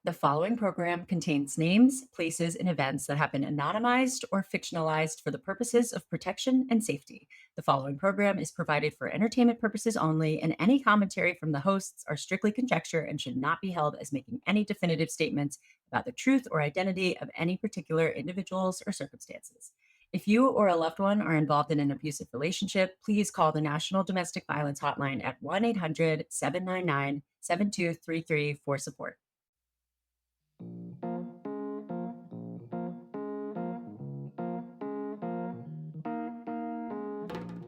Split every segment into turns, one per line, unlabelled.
The following program contains names, places, and events that have been anonymized or fictionalized for the purposes of protection and safety. The following program is provided for entertainment purposes only, and any commentary from the hosts are strictly conjecture and should not be held as making any definitive statements about the truth or identity of any particular individuals or circumstances. If you or a loved one are involved in an abusive relationship, please call the National Domestic Violence Hotline at 1 800 799 7233 for support.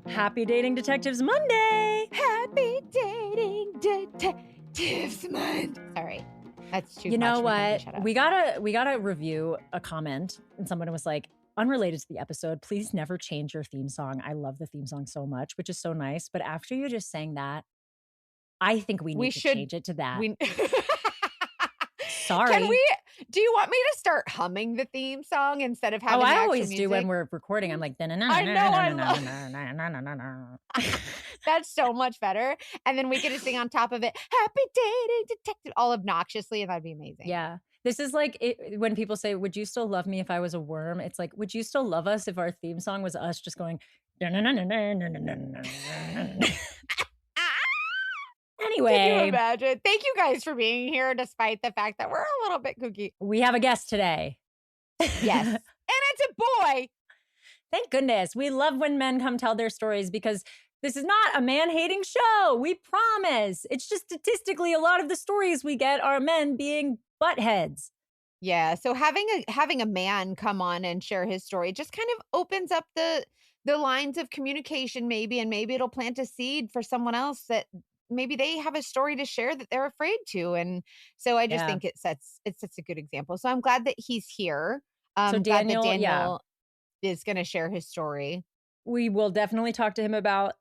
Happy Dating Detectives Monday!
Happy Dating Detectives Month. Sorry, that's too much.
You know what?
Shut up.
We gotta review a comment, and someone was like, unrelated to the episode, please never change your theme song. I love the theme song so much, which is so nice. But after you just sang that, I think we need to change it to that. Sorry.
Do you want me to start humming the theme song instead of having
I always
music?
do when we're recording. I'm like,
I know. That's so much better. And then we get to sing on top of it, Happy Dating Detective, all obnoxiously, and that'd be amazing.
Yeah. This is like when people say, would you still love me if I was a worm? It's like, would you still love us if our theme song was us just going, Anyway.
Can you imagine? Thank you guys for being here, despite the fact that we're a little bit kooky.
We have a guest today.
Yes. And it's a boy.
Thank goodness. We love when men come tell their stories because this is not a man-hating show. We promise. It's just statistically a lot of the stories we get are men being buttheads.
Yeah. So having a man come on and share his story just kind of opens up the lines of communication maybe, and maybe it'll plant a seed for someone else that maybe they have a story to share that they're afraid to. And so I just think it sets a good example. So I'm glad that he's here.
So Daniel
is going to share his story.
We will definitely talk to him about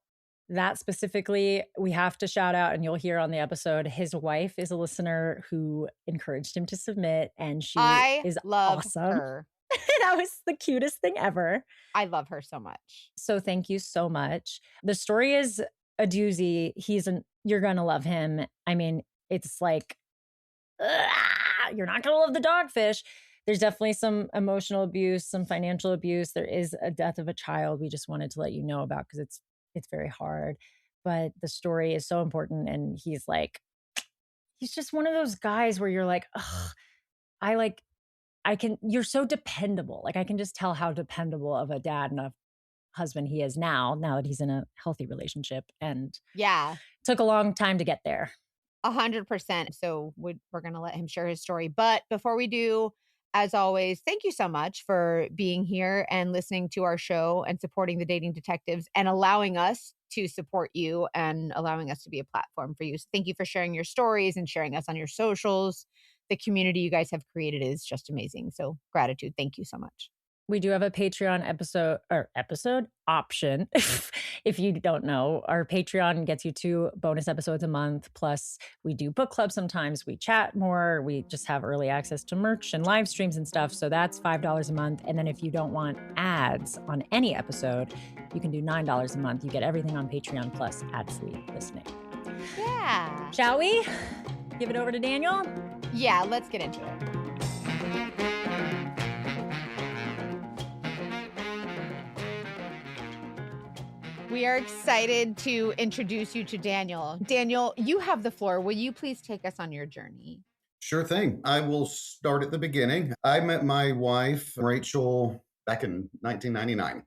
that specifically. We have to shout out, and you'll hear on the episode, his wife is a listener who encouraged him to submit, and she is awesome.
Her.
That was the cutest thing ever.
I love her so much.
So thank you so much. The story is a doozy. You're going to love him. I mean, it's like, you're not going to love the dogfish. There's definitely some emotional abuse, some financial abuse. There is a death of a child we just wanted to let you know about because it's very hard. But the story is so important. And he's just one of those guys where you're like, you're so dependable. Like I can just tell how dependable of a dad and a husband he is now that he's in a healthy relationship. And took a long time to get there.
100%. So we're going to let him share his story. But before we do, as always, thank you so much for being here and listening to our show and supporting the Dating Detectives and allowing us to support you and allowing us to be a platform for you. So thank you for sharing your stories and sharing us on your socials. The community you guys have created is just amazing. So gratitude. Thank you so much.
We do have a Patreon episode option. If you don't know, our Patreon gets you 2 bonus episodes a month. Plus we do book club sometimes. We chat more. We just have early access to merch and live streams and stuff. So that's $5 a month. And then if you don't want ads on any episode, you can do $9 a month. You get everything on Patreon plus ad-free listening.
Yeah.
Shall we give it over to Daniel?
Yeah, let's get into it. We are excited to introduce you to Daniel. Daniel, you have the floor. Will you please take us on your journey?
Sure thing. I will start at the beginning. I met my wife, Rachel, back in 1999.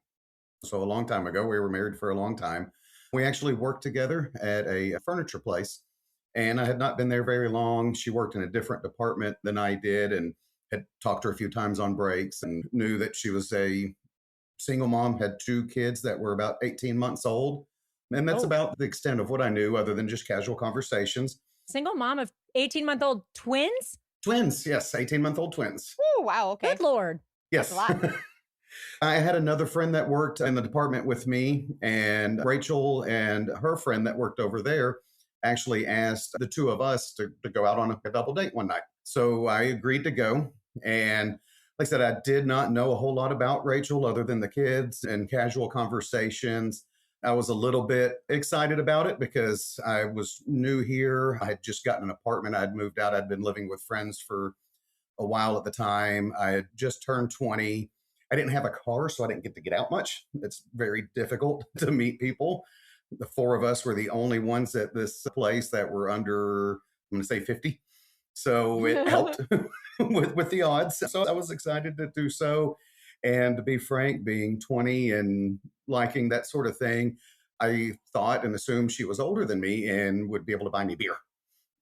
So a long time ago. We were married for a long time. We actually worked together at a furniture place, and I had not been there very long. She worked in a different department than I did and had talked to her a few times on breaks and knew that she was a single mom, had 2 kids that were about 18 months old. And that's about the extent of what I knew other than just casual conversations.
Single mom of 18-month-old twins?
Twins, yes, 18-month-old twins.
Oh, wow, okay.
Good Lord.
Yes.
That's a lot.
I had another friend that worked in the department with me, and Rachel and her friend that worked over there actually asked the 2 of us to go out on a double date one night. So I agreed to go. And like I said, I did not know a whole lot about Rachel other than the kids and casual conversations. I was a little bit excited about it because I was new here. I had just gotten an apartment. I'd moved out. I'd been living with friends for a while at the time. I had just turned 20. I didn't have a car, so I didn't get to get out much. It's very difficult to meet people. The four of us were the only ones at this place that were under, I'm going to say 50. So it helped with the odds. So I was excited to do so. And to be frank, being 20 and liking that sort of thing, I thought and assumed she was older than me and would be able to buy me beer.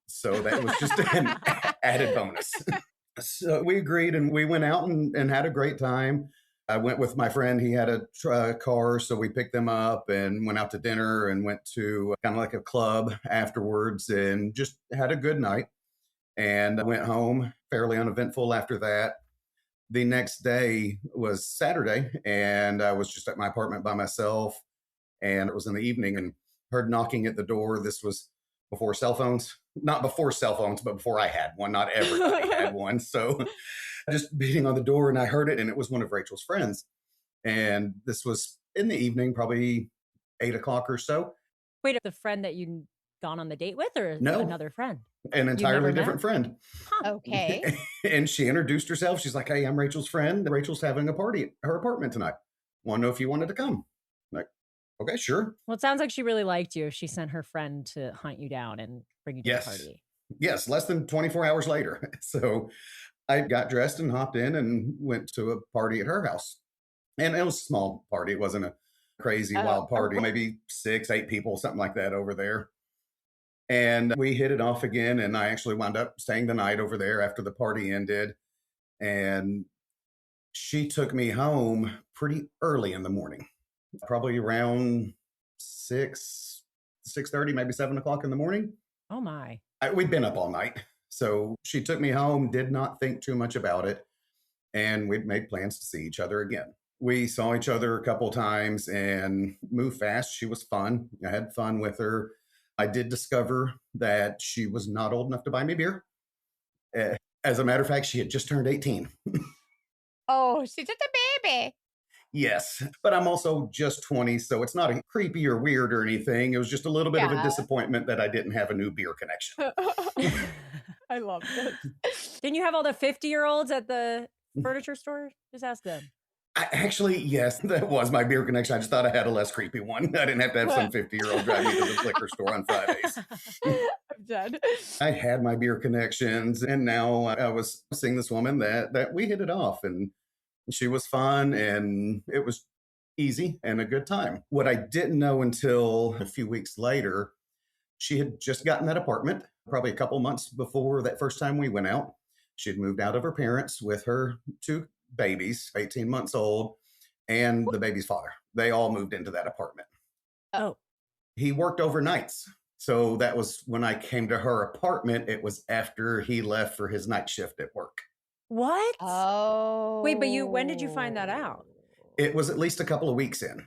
So that was just an added bonus. So we agreed and we went out and had a great time. I went with my friend. He had a car, so we picked them up and went out to dinner and went to kind of like a club afterwards and just had a good night. And I went home fairly uneventful after that. The next day was Saturday, and I was just at my apartment by myself. And it was in the evening and heard knocking at the door. This was before cell phones, not before cell phones, but before I had one. Not everybody had one. So just beating on the door, and I heard it, and it was one of Rachel's friends. And this was in the evening, probably 8 o'clock or so.
Wait, the friend that you gone on the date with, or
No.
another friend?
An entirely
never
different
met?
friend.
Okay.
And she introduced herself. She's like, "Hey, I'm Rachel's friend. Rachel's having a party at her apartment tonight. Want to know if you wanted to come?" I'm like, okay, sure.
Well, it sounds like she really liked you if she sent her friend to hunt you down and bring you to
Yes.
the party.
Yes, less than 24 hours later. So I got dressed and hopped in and went to a party at her house. And it was a small party. It wasn't a crazy wild party, maybe 6, 8 people, something like that over there. And we hit it off again. And I actually wound up staying the night over there after the party ended. And she took me home pretty early in the morning, probably around 6:30, maybe 7 o'clock in the morning.
Oh my.
We'd been up all night. So she took me home, did not think too much about it. And we'd made plans to see each other again. We saw each other a couple times and moved fast. She was fun. I had fun with her. I did discover that she was not old enough to buy me beer. As a matter of fact, she had just turned 18.
Oh, she's just a baby.
Yes, but I'm also just 20, so it's not a creepy or weird or anything. It was just a little bit of a
Yeah.
disappointment that I didn't have a new beer connection.
I love this.
Didn't you have all the 50-year-olds at the furniture store? Just ask them.
Actually, yes, that was my beer connection. I just thought I had a less creepy one. I didn't have to have some 50-year-old drive me to the liquor store on Fridays.
I'm done.
I had my beer connections, and now I was seeing this woman that we hit it off, and she was fun, and it was easy and a good time. What I didn't know until a few weeks later, she had just gotten that apartment, probably a couple months before that first time we went out. She had moved out of her parents with her 2 babies, 18 months old, and the baby's father. They all moved into that apartment.
Oh.
He worked overnights. So that was when I came to her apartment. It was after he left for his night shift at work.
What?
Oh.
Wait, but when did you find that out?
It was at least a couple of weeks in,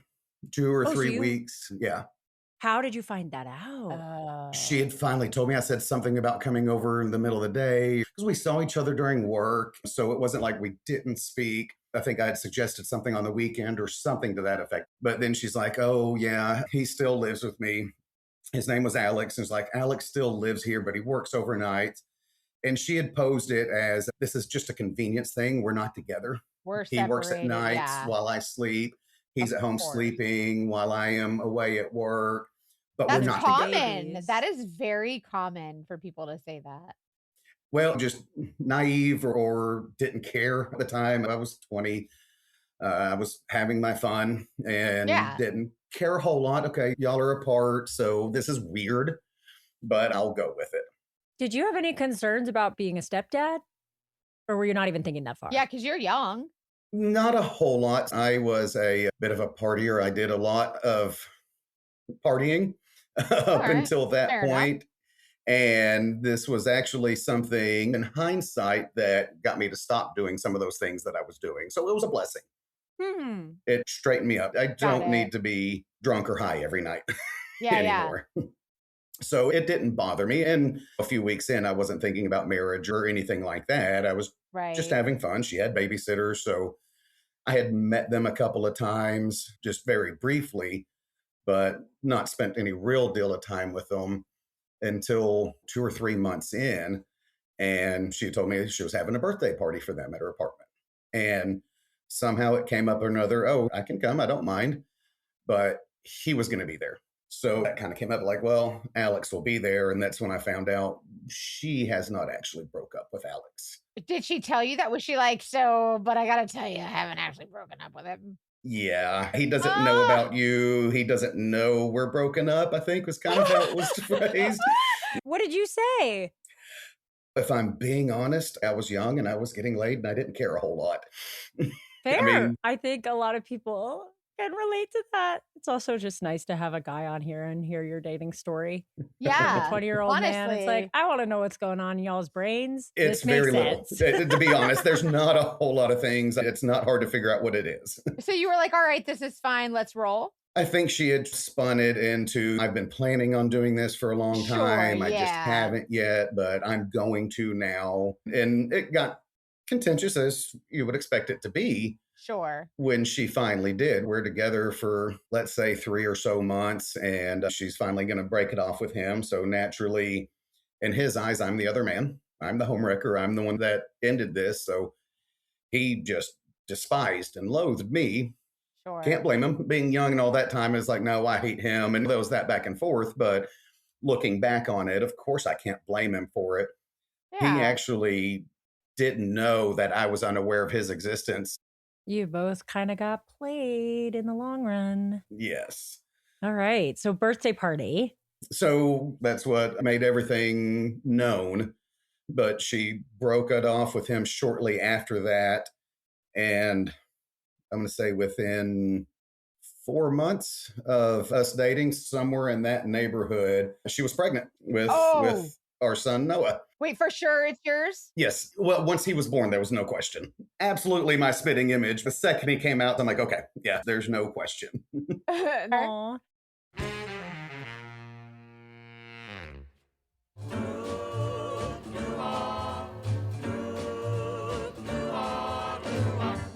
2 or
Oh, so
3
you-
weeks. Yeah.
How did you find that out?
Oh.
She had finally told me. I said something about coming over in the middle of the day because we saw each other during work. So it wasn't like we didn't speak. I think I had suggested something on the weekend or something to that effect. But then she's like, "Oh, yeah, he still lives with me." His name was Alex. And it's like, Alex still lives here, but he works overnight. And she had posed it as, this is just a convenience thing. We're not together.
We're
He works at
separated,
nights
yeah.
while I sleep. He's
Of
at home
course.
sleeping while I am away at work. But
That's
we're not
common.
together.
Babies.
That is very common for people to say that.
Well, just naive or didn't care at the time. I was 20. I was having my fun and
Yeah.
didn't care a whole lot. Okay, y'all are apart, so this is weird, but I'll go with it.
Did you have any concerns about being a stepdad? Or were you not even thinking that far?
Yeah, because you're young.
Not a whole lot. I was a bit of a partier. I did a lot of partying up
right.
until that
Fair enough.
point. And this was actually something in hindsight that got me to stop doing some of those things that I was doing. So it was a blessing.
Hmm.
It straightened me up. I don't
it.
need to be drunk or high every night
Yeah, yeah.
anymore. So it didn't bother me. And a few weeks in, I wasn't thinking about marriage or anything like that. I was
Right.
just having fun. She had babysitters. So I had met them a couple of times, just very briefly. but not spent any real deal of time with them until 2 or 3 months in. And she told me she was having a birthday party for them at her apartment. And somehow it came up or another, oh, I can come, I don't mind. But he was going to be there. So that kind of came up like, well, Alex will be there. And that's when I found out she has not actually broke up with Alex.
Did she tell you that? Was she like, so, but I got to tell you, I haven't actually broken up with him?
Yeah, he doesn't know about you. He doesn't know we're broken up, I think was kind of how it was phrased.
What did you say?
If I'm being honest, I was young and I was getting laid and I didn't care a whole lot.
Fair. I think a lot of people can relate to that. It's also just nice to have a guy on here and hear your dating story.
Yeah.
A 20-year-old man. It's like,
honestly.
I want to know what's going on in y'all's brains.
It's
This makes
very little.
sense.
To be honest, there's not a whole lot of things. It's not hard to figure out what it is.
So you were like, all right, this is fine. Let's roll.
I think she had spun it into, I've been planning on doing this for a long
Sure,
time. I just
yeah.
haven't yet, but I'm going to now. And it got contentious as you would expect it to be
Sure.
when she finally did. We're together for, let's say, 3 or so months, and she's finally going to break it off with him. So naturally, in his eyes, I'm the other man. I'm the homewrecker. I'm the one that ended this. So he just despised and loathed me.
Sure.
Can't blame him. Being young and all that time is like, no, I hate him. And there was that back and forth. But looking back on it, of course, I can't blame him for it.
Yeah.
He actually didn't know that I was unaware of his existence.
You both kind of got played in the long run.
Yes.
All right. So birthday party.
So that's what made everything known. But she broke it off with him shortly after that. And I'm going to say within 4 months of us dating, somewhere in that neighborhood, she was pregnant with our son, Noah.
Wait, for sure it's yours?
Yes. Well, once he was born, there was no question. Absolutely my spitting image. The second he came out, I'm like, okay, yeah, there's no question.
Aw.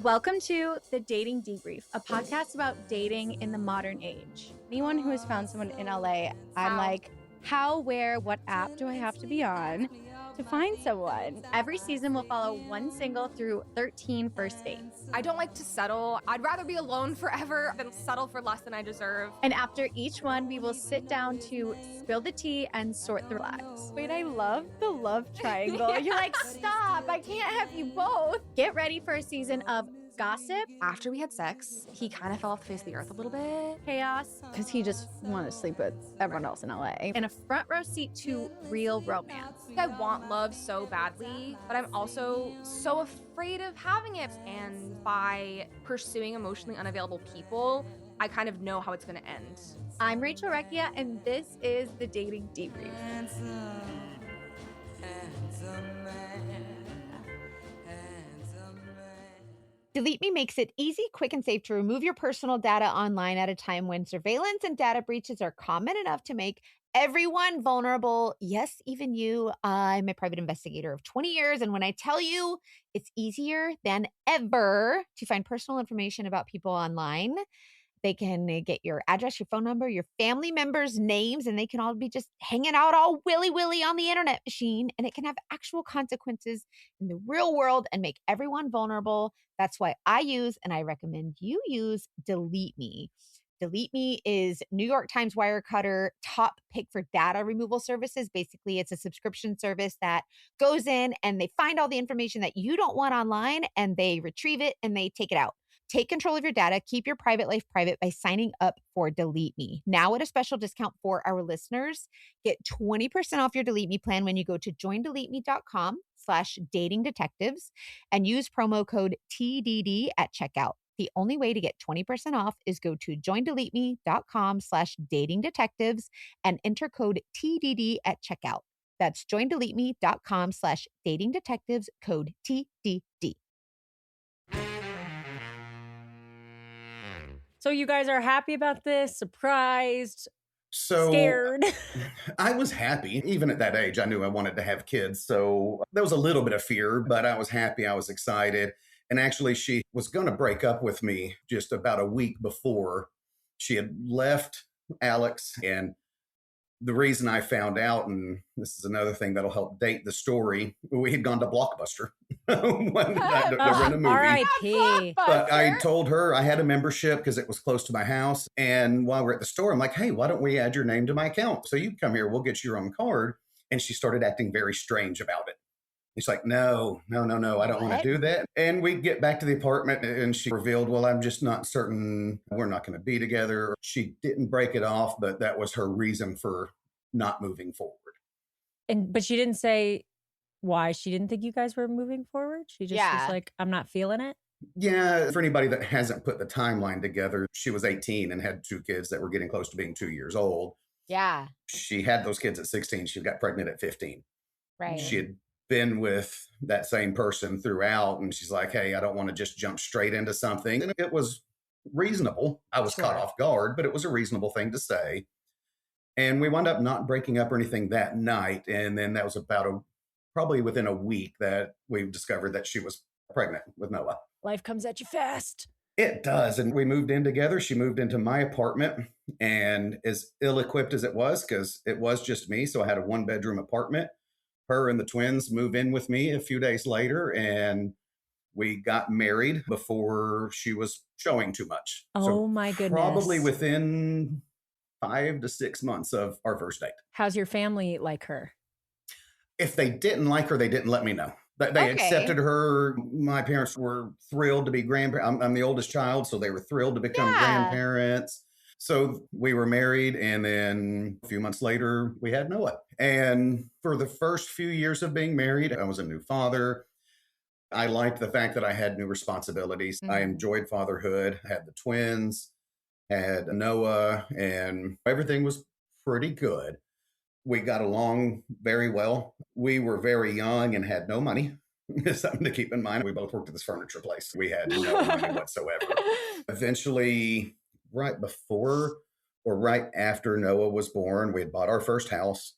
Welcome to the Dating Debrief, a podcast about dating in the modern age. Anyone who has found someone in LA, I'm like, how, where, what app do I have to be on to find someone? Every season will follow one single through 13 first dates.
I don't like to settle. I'd rather be alone forever than settle for less than I deserve.
And after each one, we will sit down to spill the tea and sort the flags. Wait, I love the love triangle. You're like, stop, I can't have you both. Get ready for a season of gossip,
After we had sex, he kind of fell off the face of the earth a little bit.
chaos, because he just wanted to sleep with everyone else in LA, and a front row seat to real romance.
I want love so badly, but I'm also so afraid of having it. And by pursuing emotionally unavailable people, I kind of know how it's going to end.
I'm Rachel Recchia, and this is the Dating Debrief.
Delete Me makes it easy, quick, and safe to remove your personal data online at a time when surveillance and data breaches are common enough to make everyone vulnerable. Yes, even you. I'm a private investigator of 20 years, and when I tell you it's easier than ever to find personal information about people online, they can get your address, your phone number, your family members' names, and they can all be just hanging out all willy-willy on the internet machine. And it can have actual consequences in the real world and make everyone vulnerable. That's why I use and I recommend you use Delete Me. Delete Me is New York Times Wirecutter top pick for data removal services. Basically, it's a subscription service that goes in and they find all the information that you don't want online and they retrieve it and they take it out. Take control of your data. Keep your private life private by signing up for Delete Me. Now at a special discount for our listeners, get 20% off your Delete Me plan when you go to joindeleteme.com/datingdetectives and use promo code TDD at checkout. The only way to get 20% off is go to joindeleteme.com/datingdetectives and enter code TDD at checkout. That's joindeleteme.com/datingdetectives, code TDD.
So you guys are happy about this? Surprised?
So
Scared?
I was happy. Even at that age, I knew I wanted to have kids. So there was a little bit of fear, but I was happy. I was excited. And actually, she was going to break up with me just about a week before. She had left Alex. And the reason I found out, and this is another thing that'll help date the story, we had gone to Blockbuster to rent a movie.
R.I.P.
But I
Blockbuster.
told her I had a membership because it was close to my house. And while we're at the store, I'm like, hey, why don't we add your name to my account? So you come here, we'll get you your own card. And she started acting very strange about it. He's like, no, I don't want
What?
to do that. And we get back to the apartment and she revealed, well, I'm just not certain we're not going to be together. She didn't break it off, but that was her reason for not moving forward.
But she didn't say why she didn't think you guys were moving forward. She just was like, I'm not feeling it.
Yeah, for anybody that hasn't put the timeline together, she was 18 and had 2 kids that were getting close to being 2 years old.
Yeah.
She had those kids at 16. She got pregnant at 15.
Right.
She had been with that same person throughout. And she's like, hey, I don't want to just jump straight into something. And it was reasonable. I was caught off guard, but it was a reasonable thing to say. And we wound up not breaking up or anything that night. And then that was about probably within a week that we discovered that she was pregnant with Noah.
Life comes at you fast.
It does. And we moved in together. She moved into my apartment, and as ill-equipped as it was, because it was just me. So I had a 1-bedroom apartment. Her and the twins move in with me a few days later, and we got married before she was showing too much.
Oh my goodness.
Probably within 5 to 6 months of our first date.
How's your family like her?
If they didn't like her, they didn't let me know. They accepted her. My parents were thrilled to be grandparents. I'm the oldest child, so they were thrilled to become grandparents. So we were married, and then a few months later, we had Noah. And for the first few years of being married, I was a new father. I liked the fact that I had new responsibilities. I enjoyed fatherhood, had the twins, had Noah, and everything was pretty good. We got along very well. We were very young and had no money. Something to keep in mind. We both worked at this furniture place. We had no money whatsoever. Eventually, right before or right after Noah was born, we had bought our first house,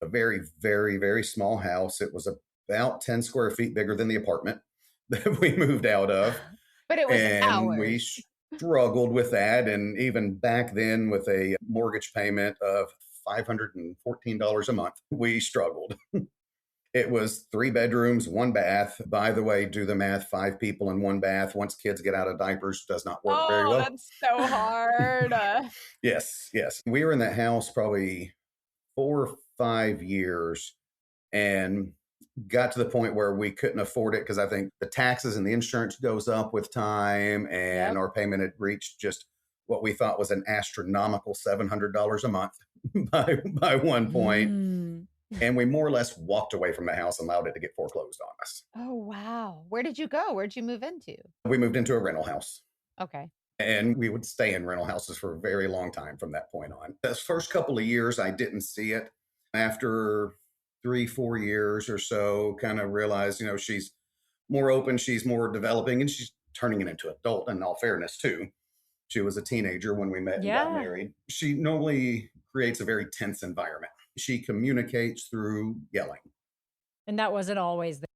a very, very, very small house. It was about 10 square feet bigger than the apartment that we moved out of.
But it was
and we struggled with that. And even back then, with a mortgage payment of $514 a month, we struggled. It was 3 bedrooms, 1 bath. By the way, do the math, 5 people in 1 bath. Once kids get out of diapers, does not work very well.
That's so hard.
Yes. We were in that house probably 4 or 5 years and got to the point where we couldn't afford it because I think the taxes and the insurance goes up with time, and our payment had reached just what we thought was an astronomical $700 a month by one point. And we more or less walked away from the house and allowed it to get foreclosed on us.
Oh, wow. Where did you go? Where'd you move into?
We moved into a rental house.
Okay.
And we would stay in rental houses for a very long time from that point on. Those first couple of years, I didn't see it. After 3-4 years or so, kind of realized, she's more open, she's more developing, and she's turning it into adult, in all fairness, too. She was a teenager when we met and got married. She normally creates a very tense environment. She communicates through yelling.
And that wasn't always the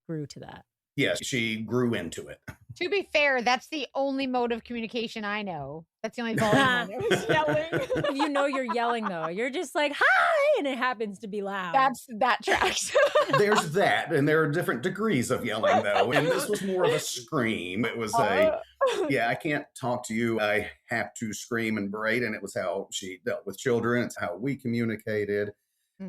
grew to that.
Yes, she grew into it.
To be fair, that's the only mode of communication I know. That's the only volume I know is yelling.
You know you're yelling, though. You're just like, hi, and it happens to be loud.
That tracks.
There's that, and there are different degrees of yelling, though. And this was more of a scream. It was I can't talk to you. I have to scream and berate, and it was how she dealt with children. It's how we communicated.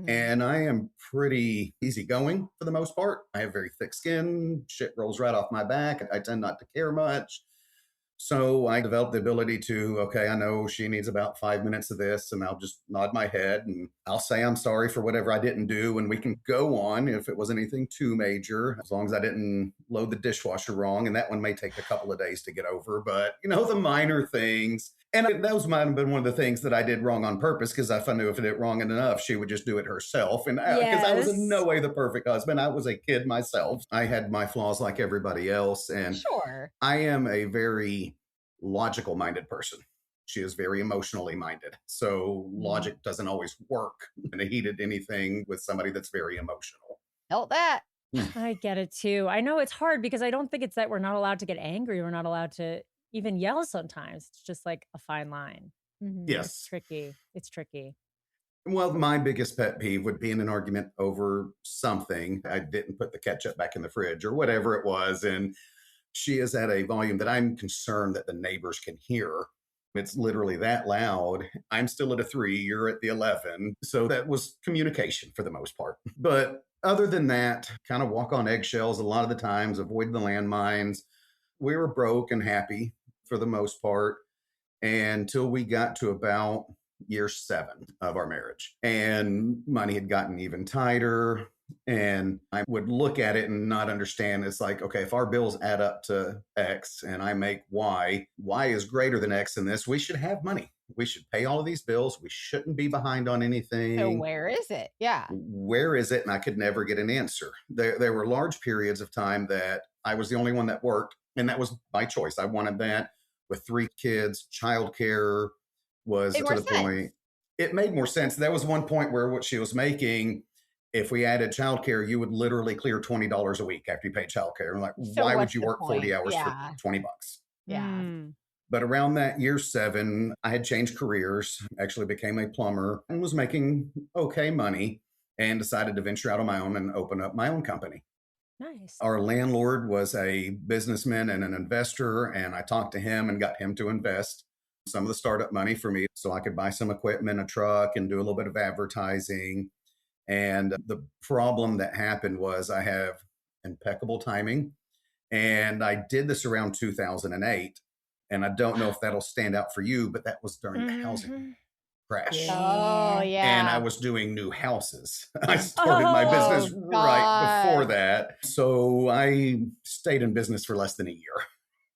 And I am pretty easygoing for the most part. I have very thick skin. Shit rolls right off my back. I tend not to care much. So I developed the ability to, I know she needs about 5 minutes of this, and I'll just nod my head and I'll say I'm sorry for whatever I didn't do. And we can go on if it was anything too major, as long as I didn't load the dishwasher wrong. And that one may take a couple of days to get over, but the minor things. And those might have been one of the things that I did wrong on purpose, because if I knew if I did it wrong enough, she would just do it herself. And because I was in no way the perfect husband, I was a kid myself. I had my flaws like everybody else. And I am a very logical minded person. She is very emotionally minded. So logic doesn't always work in a heated anything with somebody that's very emotional.
Felt that.
I get it too. I know it's hard because I don't think it's that we're not allowed to get angry. We're not allowed to even yell sometimes. It's just like a fine line. It's
Yes.
tricky. It's tricky.
Well, my biggest pet peeve would be in an argument over something. I didn't put the ketchup back in the fridge or whatever it was. And she is at a volume that I'm concerned that the neighbors can hear. It's literally that loud. I'm still at a 3, you're at the 11. So that was communication for the most part. But other than that, kind of walk on eggshells a lot of the times, avoid the landmines. We were broke and happy for the most part until we got to about year 7 of our marriage. And money had gotten even tighter. And I would look at it and not understand. It's like, okay, if our bills add up to X and I make Y is greater than X in this. We should have money. We should pay all of these bills. We shouldn't be behind on anything.
So where is it? Yeah.
Where is it? And I could never get an answer. There were large periods of time that I was the only one that worked. And that was by choice. I wanted that with 3 kids. Childcare was
Made
to
more
the
sense.
point. It made more sense. There was one point where what she was making, if we added childcare, you would literally clear $20 a week after you paid childcare. I'm like,
So
why would
what's
you
the
work 40
point?
hours
Yeah.
for $20?
Yeah.
Mm.
But around that year 7, I had changed careers, actually became a plumber and was making okay money and decided to venture out on my own and open up my own company.
Nice.
Our landlord was a businessman and an investor, and I talked to him and got him to invest some of the startup money for me so I could buy some equipment, a truck, and do a little bit of advertising. And the problem that happened was I have impeccable timing, and I did this around 2008. And I don't know if that'll stand out for you, but that was during the housing crash.
Oh, yeah.
And I was doing new houses. I started my business right before that. So I stayed in business for less than a year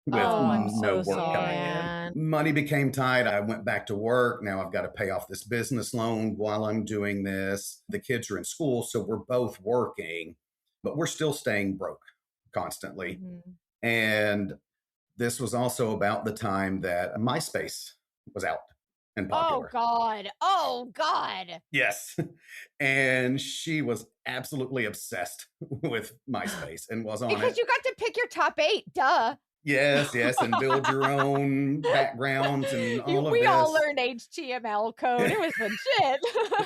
with
I'm
no
so
work coming
sorry.
in. Money became tight. I went back to work. Now I've got to pay off this business loan while I'm doing this. The kids are in school, so we're both working, but we're still staying broke constantly. And this was also about the time that MySpace was out and popular.
Oh, God.
Yes. And she was absolutely obsessed with MySpace and was on
Because
it.
you got to pick your top 8. Duh.
Yes, and build your own backgrounds and all of
We
this.
all learned HTML code. It was legit.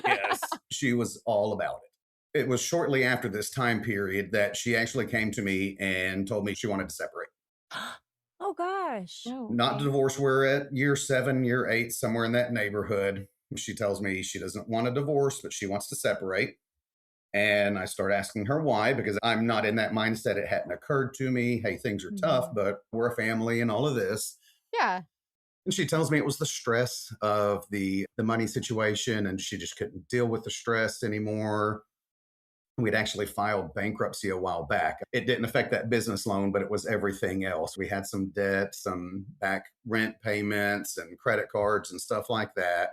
Yes, she was all about it. It was shortly after this time period that she actually came to me and told me she wanted to separate.
Oh gosh.
Not divorce. We're at year 7, year 8, somewhere in that neighborhood. She tells me she doesn't want a divorce, but she wants to separate. And I start asking her why, because I'm not in that mindset. It hadn't occurred to me. Hey, things are tough, but we're a family and all of this.
Yeah.
And she tells me it was the stress of the money situation, and she just couldn't deal with the stress anymore. We'd actually filed bankruptcy a while back. It didn't affect that business loan, but it was everything else. We had some debt, some back rent payments and credit cards and stuff like that.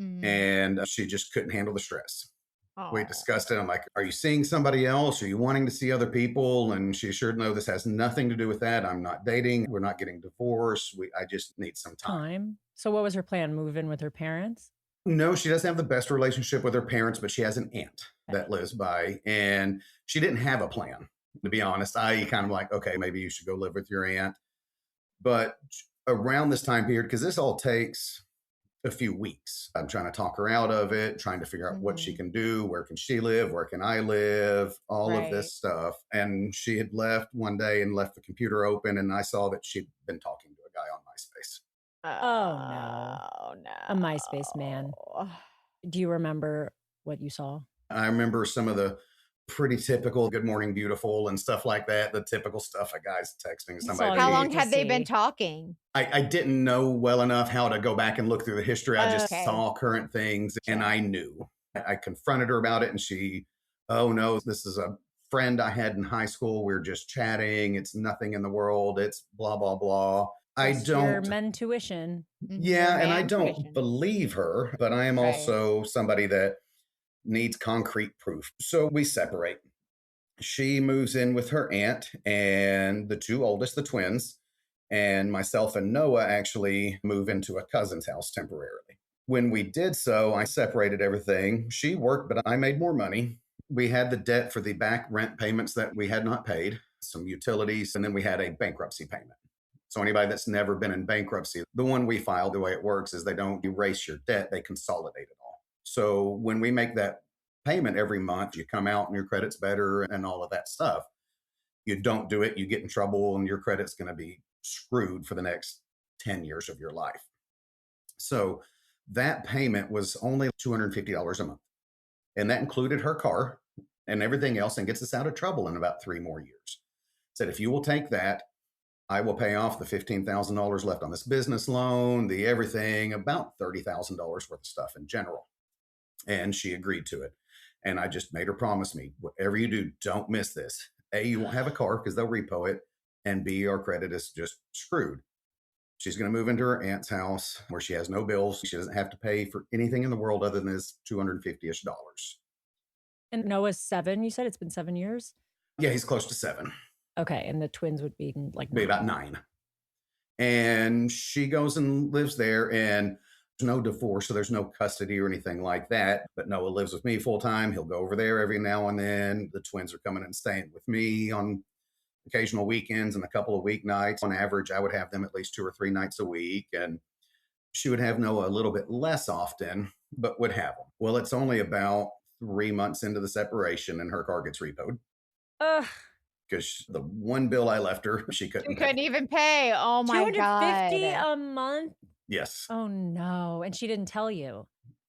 And she just couldn't handle the stress. We discussed it. I'm like, are you seeing somebody else? Are you wanting to see other people? And she assured, no, this has nothing to do with that. I'm not dating. We're not getting divorced. I just need some time.
So what was her plan? Move in with her parents?
No, she doesn't have the best relationship with her parents, but she has an aunt that lives by, and she didn't have a plan, to be honest. I kind of like, okay, maybe you should go live with your aunt. But around this time period, because this all takes a few weeks, I'm trying to talk her out of it, trying to figure out what she can do, where can she live, where can I live, all of this stuff. And she had left one day and left the computer open, and I saw that she'd been talking to a guy on MySpace.
Oh no. A MySpace man. Do you remember what you saw?
I remember some of the pretty typical good morning beautiful and stuff like that, the typical stuff a guy's texting somebody.
How long had they been talking?
I didn't know well enough how to go back and look through the history. I just saw current things and I knew. I confronted her about it and she, oh no, this is a friend I had in high school. We're just chatting. It's nothing in the world. It's blah, blah, blah.
Your men tuition.
Yeah, and I don't believe her, but I am also somebody that needs concrete proof. So we separate. She moves in with her aunt and the 2 oldest, the twins, and myself and Noah actually move into a cousin's house temporarily. When we did so, I separated everything. She worked, but I made more money. We had the debt for the back rent payments that we had not paid, some utilities, and then we had a bankruptcy payment. So anybody that's never been in bankruptcy, the one we filed, the way it works is they don't erase your debt, they consolidate it all. So when we make that payment every month, you come out and your credit's better and all of that stuff. You don't do it, you get in trouble and your credit's going to be screwed for the next 10 years of your life. So that payment was only $250 a month. And that included her car and everything else and gets us out of trouble in about 3 more years. Said, if you will take that, I will pay off the $15,000 left on this business loan, the everything, about $30,000 worth of stuff in general. And she agreed to it. And I just made her promise me, whatever you do, don't miss this. A, you won't have a car because they'll repo it. And B, our credit is just screwed. She's going to move into her aunt's house where she has no bills. She doesn't have to pay for anything in the world other than this $250-ish.
And Noah's 7, you said? It's been 7 years?
Yeah, he's close to 7.
Okay, and the twins would be like
Be about 9. And she goes and lives there, and there's no divorce, so there's no custody or anything like that. But Noah lives with me full time. He'll go over there every now and then. The twins are coming and staying with me on occasional weekends and a couple of weeknights. On average, I would have them at least 2 or 3 nights a week. And she would have Noah a little bit less often, but would have him. Well, it's only about 3 months into the separation and her car gets repoed.
Ugh.
Because the one bill I left her, she couldn't pay.
even pay. Oh my God.
$250 a month?
Yes.
Oh no. And she didn't tell you.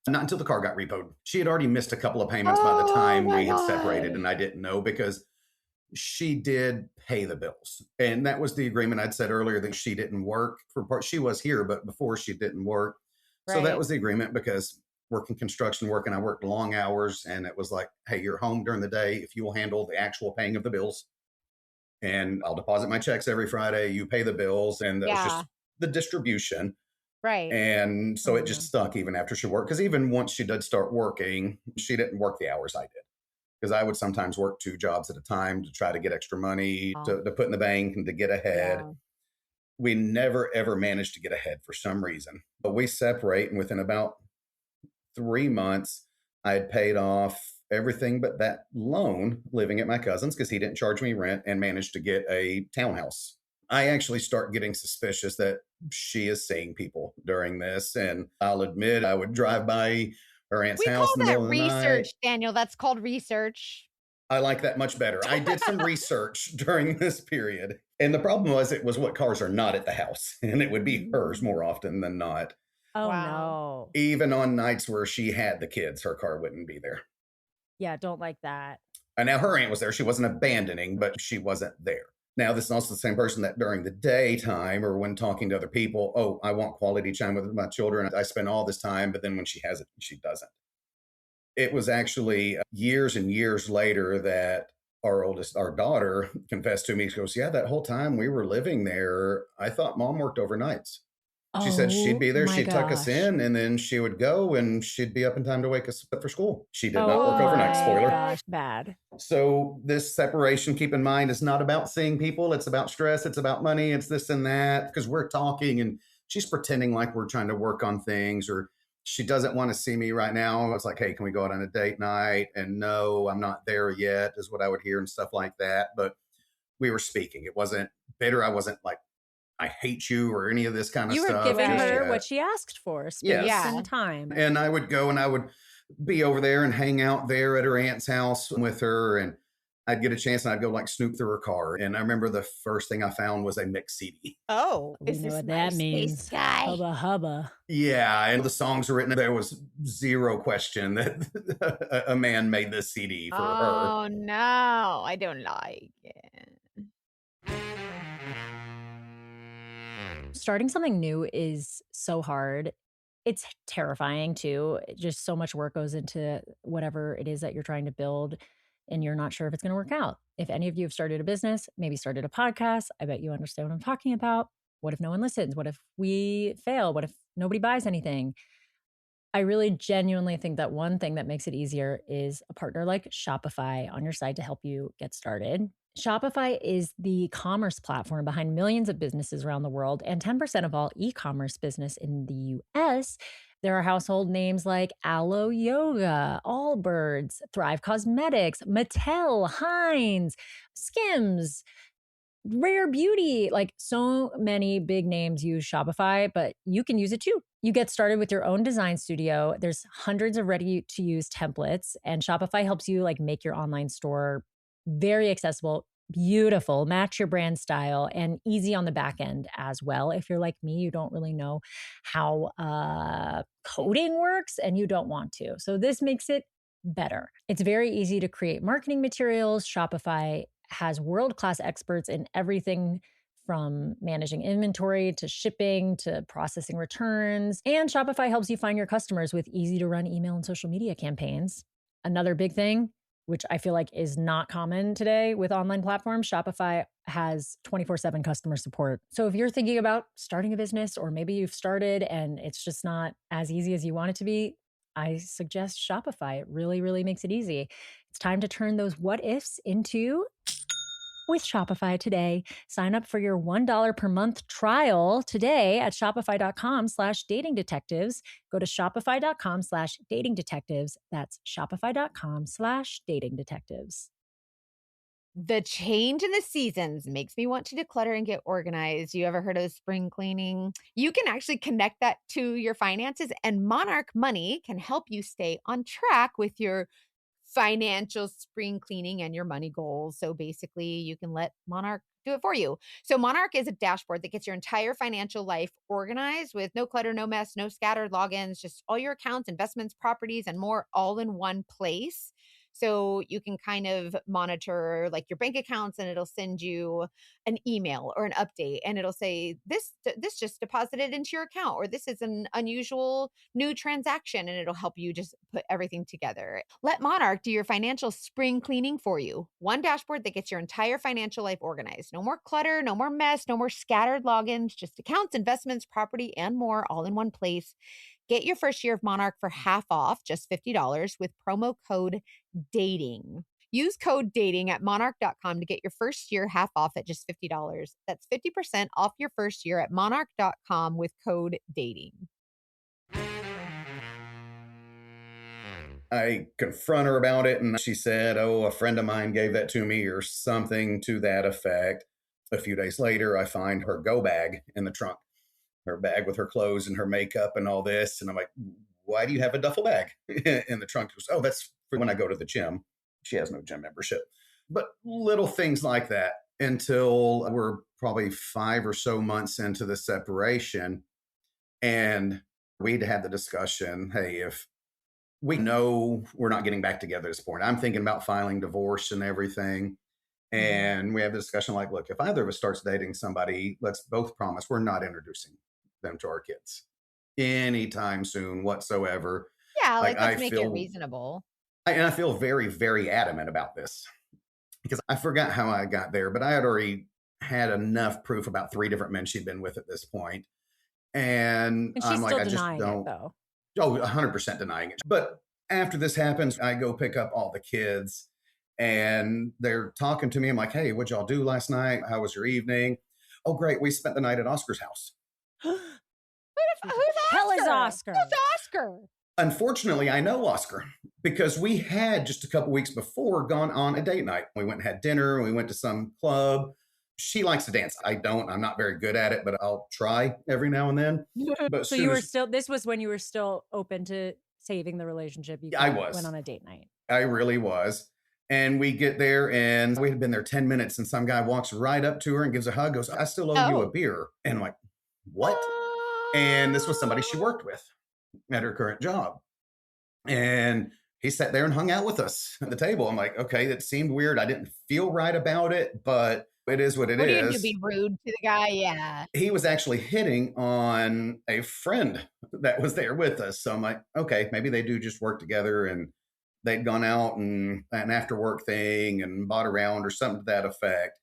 Not until the car got repoed. She had already missed a couple of payments by the time we had separated, and I didn't know because she did pay the bills. And that was the agreement I'd said earlier that she didn't work for part. She was here, but before she didn't work. So that was the agreement because working construction work and I worked long hours, and it was like, hey, you're home during the day if you will handle the actual paying of the bills. And I'll deposit my checks every Friday. You pay the bills. And that was just the distribution.
Right.
And so it just stuck even after she worked. Because even once she did start working, she didn't work the hours I did. Because I would sometimes work 2 jobs at a time to try to get extra money to put in the bank and to get ahead. Yeah. We never, ever managed to get ahead for some reason. But we separate. And within about 3 months, I had paid off everything but that loan living at my cousin's because he didn't charge me rent and managed to get a townhouse. I actually start getting suspicious that she is seeing people during this. And I'll admit I would drive by her aunt's house in the middle of the night.
Research, Daniel. That's called research.
I like that much better. I did some research during this period. And the problem was it was what cars are not at the house. And it would be hers more often than not.
Oh, no.
Even on nights where she had the kids, her car wouldn't be there.
Yeah, don't like that.
And now her aunt was there. She wasn't abandoning, but she wasn't there. Now, this is also the same person that during the daytime or when talking to other people, oh, I want quality time with my children. I spend all this time, but then when she has it, she doesn't. It was actually years and years later that our daughter confessed to me. She goes, yeah, that whole time we were living there, I thought mom worked overnights. She said she'd be there, she'd tuck us in, and then she would go and she'd be up in time to wake us up for school. She did not work overnight, spoiler.
Gosh, bad.
So this separation, keep in mind, is not about seeing people. It's about stress. It's about money. It's this and that because we're talking and she's pretending like we're trying to work on things, or she doesn't want to see me right now. It's like, hey, can we go out on a date night? And no, I'm not there yet is what I would hear and stuff like that. But we were speaking. It wasn't bitter. I wasn't like, I hate you or any of this kind of stuff.
You were giving her what she asked for, space and time.
And I would go and I would be over there and hang out there at her aunt's house with her. And I'd get a chance and I'd go like snoop through her car. And I remember the first thing I found was a mix CD.
Oh,
we know what that means. Hubba hubba.
Yeah. And the songs were written. There was zero question that a man made this CD for her.
Oh, no, I don't like it.
Starting something new is so hard. It's terrifying too. Just so much work goes into whatever it is that you're trying to build, and you're not sure if it's going to work out. If any of you have started a business, maybe started a podcast, I bet you understand what I'm talking about. What if no one listens? What if we fail? What if nobody buys anything? I really genuinely think that one thing that makes it easier is a partner like Shopify on your side to help you get started. Shopify is the commerce platform behind millions of businesses around the world and 10% of all e-commerce business in the US. There are household names like Alo Yoga, Allbirds, Thrive Cosmetics, Mattel, Heinz, Skims, Rare Beauty. Like, so many big names use Shopify, but you can use it too. You get started with your own design studio. There's hundreds of ready to use templates, and Shopify helps you like make your online store very accessible, beautiful, match your brand style, and easy on the back end as well. If you're like me, you don't really know how coding works and you don't want to. So this makes it better. It's very easy to create marketing materials. Shopify has world-class experts in everything from managing inventory to shipping to processing returns. And Shopify helps you find your customers with easy to run email and social media campaigns. Another big thing, which I feel like is not common today with online platforms, Shopify has 24/7 customer support. So if you're thinking about starting a business, or maybe you've started and it's just not as easy as you want it to be, I suggest Shopify. It really, really makes it easy. It's time to turn those what ifs into with Shopify today. Sign up for your $1 per month trial today at shopify.com/dating detectives. Go to shopify.com/dating detectives. That's shopify.com/dating detectives.
The change in the seasons makes me want to declutter and get organized. You ever heard of spring cleaning? You can actually connect that to your finances, and Monarch Money can help you stay on track with your financial spring cleaning and your money goals. So basically, you can let Monarch do it for you. So Monarch is a dashboard that gets your entire financial life organized with no clutter, no mess, no scattered logins, just all your accounts, investments, properties, and more all in one place. So you can kind of monitor like your bank accounts, and it'll send you an email or an update, and it'll say this just deposited into your account, or this is an unusual new transaction, and it'll help you just put everything together. Let Monarch do your financial spring cleaning for you. One dashboard that gets your entire financial life organized. No more clutter, no more mess, no more scattered logins, just accounts, investments, property, and more all in one place. Get your first year of Monarch for half off, just $50 with promo code DATING. Use code DATING at monarch.com to get your first year half off at just $50. That's 50% off your first year at monarch.com with code DATING.
I confront her about it, and she said, "Oh, a friend of mine gave that to me," or something to that effect. A few days later, I find her go bag in the trunk, her bag with her clothes and her makeup and all this. And I'm like, "Why do you have a duffel bag in the trunk?" She goes, "Oh, that's for when I go to the gym." She has no gym membership. But little things like that, until we're probably 5 or so months into the separation. And we'd had the discussion, hey, if we know we're not getting back together at this point, I'm thinking about filing divorce and everything. And we have the discussion like, look, if either of us starts dating somebody, let's both promise we're not introducing them to our kids anytime soon whatsoever.
Yeah,
Like,
like
I
let's make it
feel,
reasonable.
and I feel very, very adamant about this, because I forgot how I got there, but I had already had enough proof about 3 different men she'd been with at this point. And
And she's
I'm like,
still
I just
denying it
don't,
though.
oh, 100% denying it. But after this happens, I go pick up all the kids, and they're talking to me. I'm like, hey, what'd y'all do last night? How was your evening? Oh, great. We spent the night at Oscar's house.
Who's
Hell is
Oscar?
Oscar.
Who's Oscar?
Unfortunately, I know Oscar because we had just a couple weeks before gone on a date night. We went and had dinner. We went to some club. She likes to dance. I don't. I'm not very good at it, but I'll try every now and then. But
So you were still, this was when you were still open to saving the relationship. You
I
went
was.
on a date night.
I really was. And we get there, and we had been there 10 minutes, and some guy walks right up to her and gives a hug, goes, I still owe you a beer. And I'm like, what? And this was somebody she worked with at her current job. And he sat there and hung out with us at the table. I'm like, okay, that seemed weird. I didn't feel right about it, but it is what it
What do you do,
is.
be rude to the guy? Yeah.
He was actually hitting on a friend that was there with us. So I'm like, okay, maybe they do just work together, and they'd gone out and an after work thing and bought a round or something to that effect.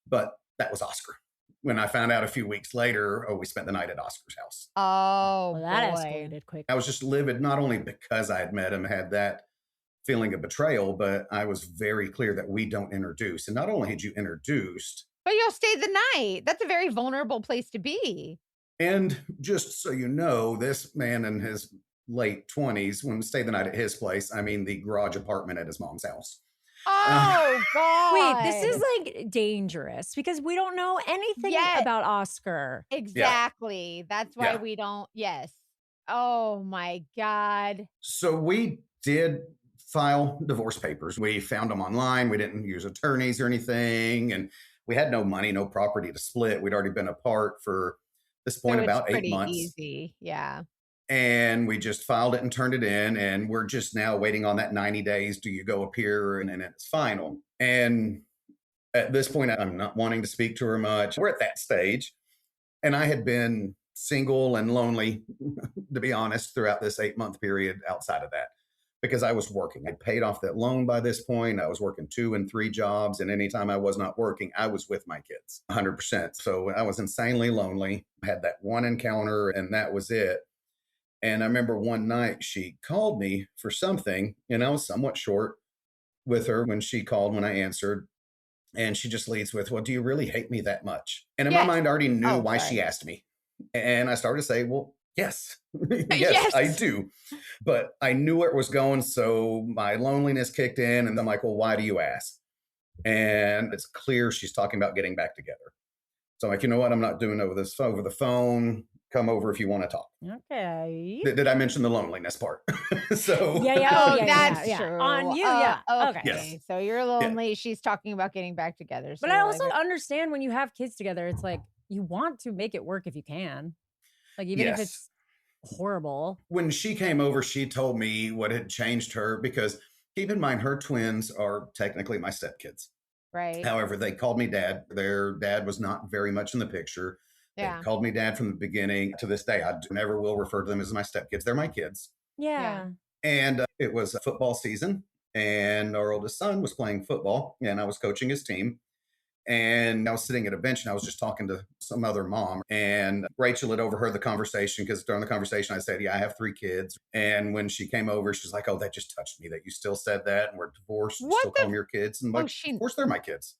But that was Oscar. When I found out a few weeks later, oh, we spent the night at Oscar's house.
Oh,
Well, that
boy.
escalated quick.
I was just livid, not only because I had met him, had that feeling of betrayal, but I was very clear that we don't introduce. And not only had you introduced,
But you'll stay the night. That's a very vulnerable place to be.
and just so you know, this man in his late 20s, when we stayed the night at his place, I mean the garage apartment at his mom's house.
Oh, God.
Wait, this is like dangerous because we don't know anything
Yes.
about Oscar.
Exactly. That's why
Yeah.
we don't. Yes. Oh, my God.
So we did file divorce papers. We found them online. We didn't use attorneys or anything. And we had no money, no property to split. We'd already been apart for this
So
point
it's
about 8
pretty
months.
easy. Yeah.
And we just filed it and turned it in. And we're just now waiting on that 90 days. Do you go appear? And then it's final. And at this point, I'm not wanting to speak to her much. We're at that stage. And I had been single and lonely, to be honest, throughout this 8-month period outside of that, because I was working. I'd paid off that loan by this point. I was working 2 and 3 jobs. And anytime I was not working, I was with my kids 100%. So I was insanely lonely. I had that one encounter and that was it. And I remember one night she called me for something, and I was somewhat short with her when she called, when I answered. And she just leads with, well, do you really hate me that much? And in my
Yes.
mind, I already knew
Oh,
why
sorry.
she asked me. And I started to say, well, yes, yes,
Yes.
I do. But I knew where it was going. So my loneliness kicked in. And I'm like, well, why do you ask? And it's clear she's talking about getting back together. So I'm like, you know what? I'm not doing over the phone. Come over if you want to talk.
Okay.
Did I mention the loneliness part? So
Yeah.
Oh,
Oh, yeah.
that's
Yeah.
true.
On you. Yeah. Okay.
Yes.
So you're lonely. She's talking about getting back together. So
But I
you're
also
like,
understand when you have kids together, it's like you want to make it work if you can. Like, even if
Yes.
it's horrible.
When she came over, she told me what had changed her, because keep in mind, her twins are technically my stepkids.
right.
However, they called me dad. Their dad was not very much in the picture.
Yeah.
They called me dad from the beginning. To this day, I never will refer to them as my stepkids. They're my kids.
Yeah.
And it was football season, and our oldest son was playing football, and I was coaching his team. And I was sitting at a bench and I was just talking to some other mom, and Rachel had overheard the conversation, because during the conversation I said, yeah, I have 3 kids. And when she came over, she's like, oh, that just touched me that you still said that, and we're divorced. You
What
still
the
call them your kids. And I'm
Oh,
like,
she.
of course they're my kids.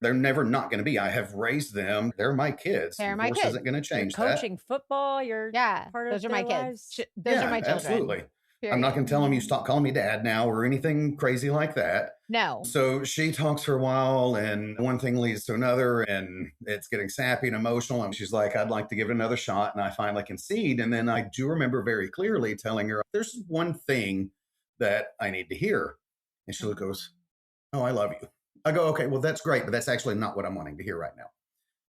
They're never not going to be. I have raised them. They're my kids.
They're my
Divorce
kids.
isn't going to
You're
change that.
coaching football. You're
Yeah.
part of
Those are my
their
kids.
lives.
Those are
Yeah,
my children.
absolutely. I'm not going to tell them you stop calling me dad now or anything crazy like that.
No.
So she talks for a while, and one thing leads to another, and it's getting sappy and emotional. And she's like, I'd like to give it another shot. And I finally concede. And then I do remember very clearly telling her, there's one thing that I need to hear. And she goes, oh, I love you. I go, okay, well, that's great, but that's actually not what I'm wanting to hear right now.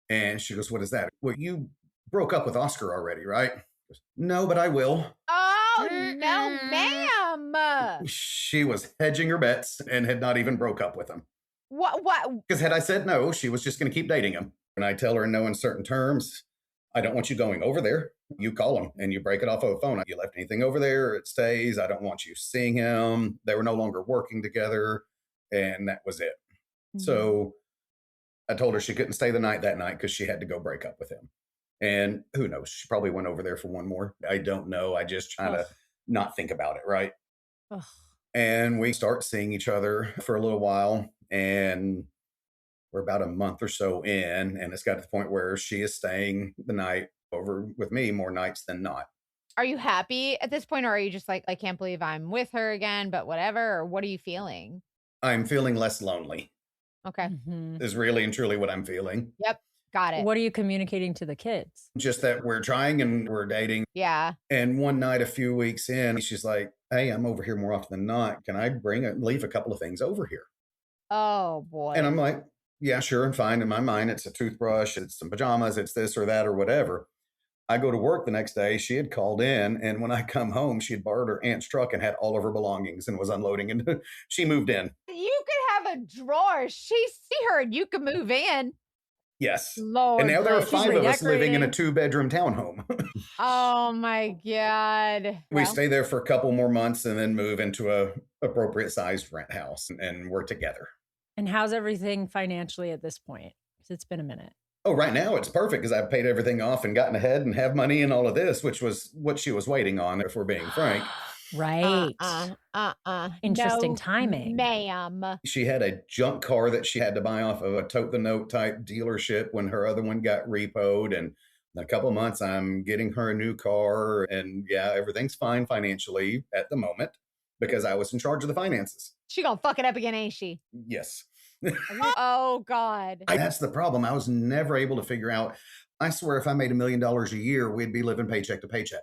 And she goes, what is that? Well, you broke up with Oscar already, right? Goes, no, but I will.
Oh, no, ma'am.
She was hedging her bets and had not even broke up with him.
What?
Because had I said no, she was just going to keep dating him. And I tell her in no uncertain terms, I don't want you going over there. You call him and you break it off of the phone. You left anything over there, it stays. I don't want you seeing him. They were no longer working together. And that was it. So I told her she couldn't stay the night that night because she had to go break up with him. And who knows? She probably went over there for one more. I don't know. I just try to not think about it, right?
Ugh.
And we start seeing each other for a little while. And we're about a month or so in. And it's got to the point where she is staying the night over with me more nights than not.
Are you happy at this point, or are you just like, I can't believe I'm with her again, but whatever? Or what are you feeling?
I'm feeling less lonely,
Okay.
is really and truly what I'm feeling.
Yep. Got it.
What are you communicating to the kids?
Just that we're trying and we're dating.
Yeah.
And one night, a few weeks in, she's like, hey, I'm over here more often than not. Can I leave a couple of things over here?
Oh, boy.
And I'm like, yeah, sure and fine. In my mind, it's a toothbrush, it's some pajamas, it's this or that or whatever. I go to work the next day. She had called in, and when I come home, she had borrowed her aunt's truck and had all of her belongings and was unloading. And she moved in.
You could have a drawer. She see her and you could move in.
Yes.
Lord.
And now there are
bless.
5 of us living in a
redecorating.
2-bedroom townhome.
Oh my God.
We
Well,
stay there for a couple more months and then move into a appropriate sized rent house, and we're together.
And how's everything financially at this point? Because it's been a minute.
Oh, right now it's perfect because I've paid everything off and gotten ahead and have money and all of this, which was what she was waiting on, if we're being frank.
Right. Interesting
No,
timing.
ma'am.
She had a junk car that she had to buy off of a tote the note type dealership when her other one got repoed. And in a couple of months, I'm getting her a new car. And yeah, everything's fine financially at the moment because I was in charge of the finances.
She gonna fuck it up again, ain't she?
Yes.
Oh God.
That's the problem. I was never able to figure out. I swear, if I made $1 million a year, we'd be living paycheck to paycheck.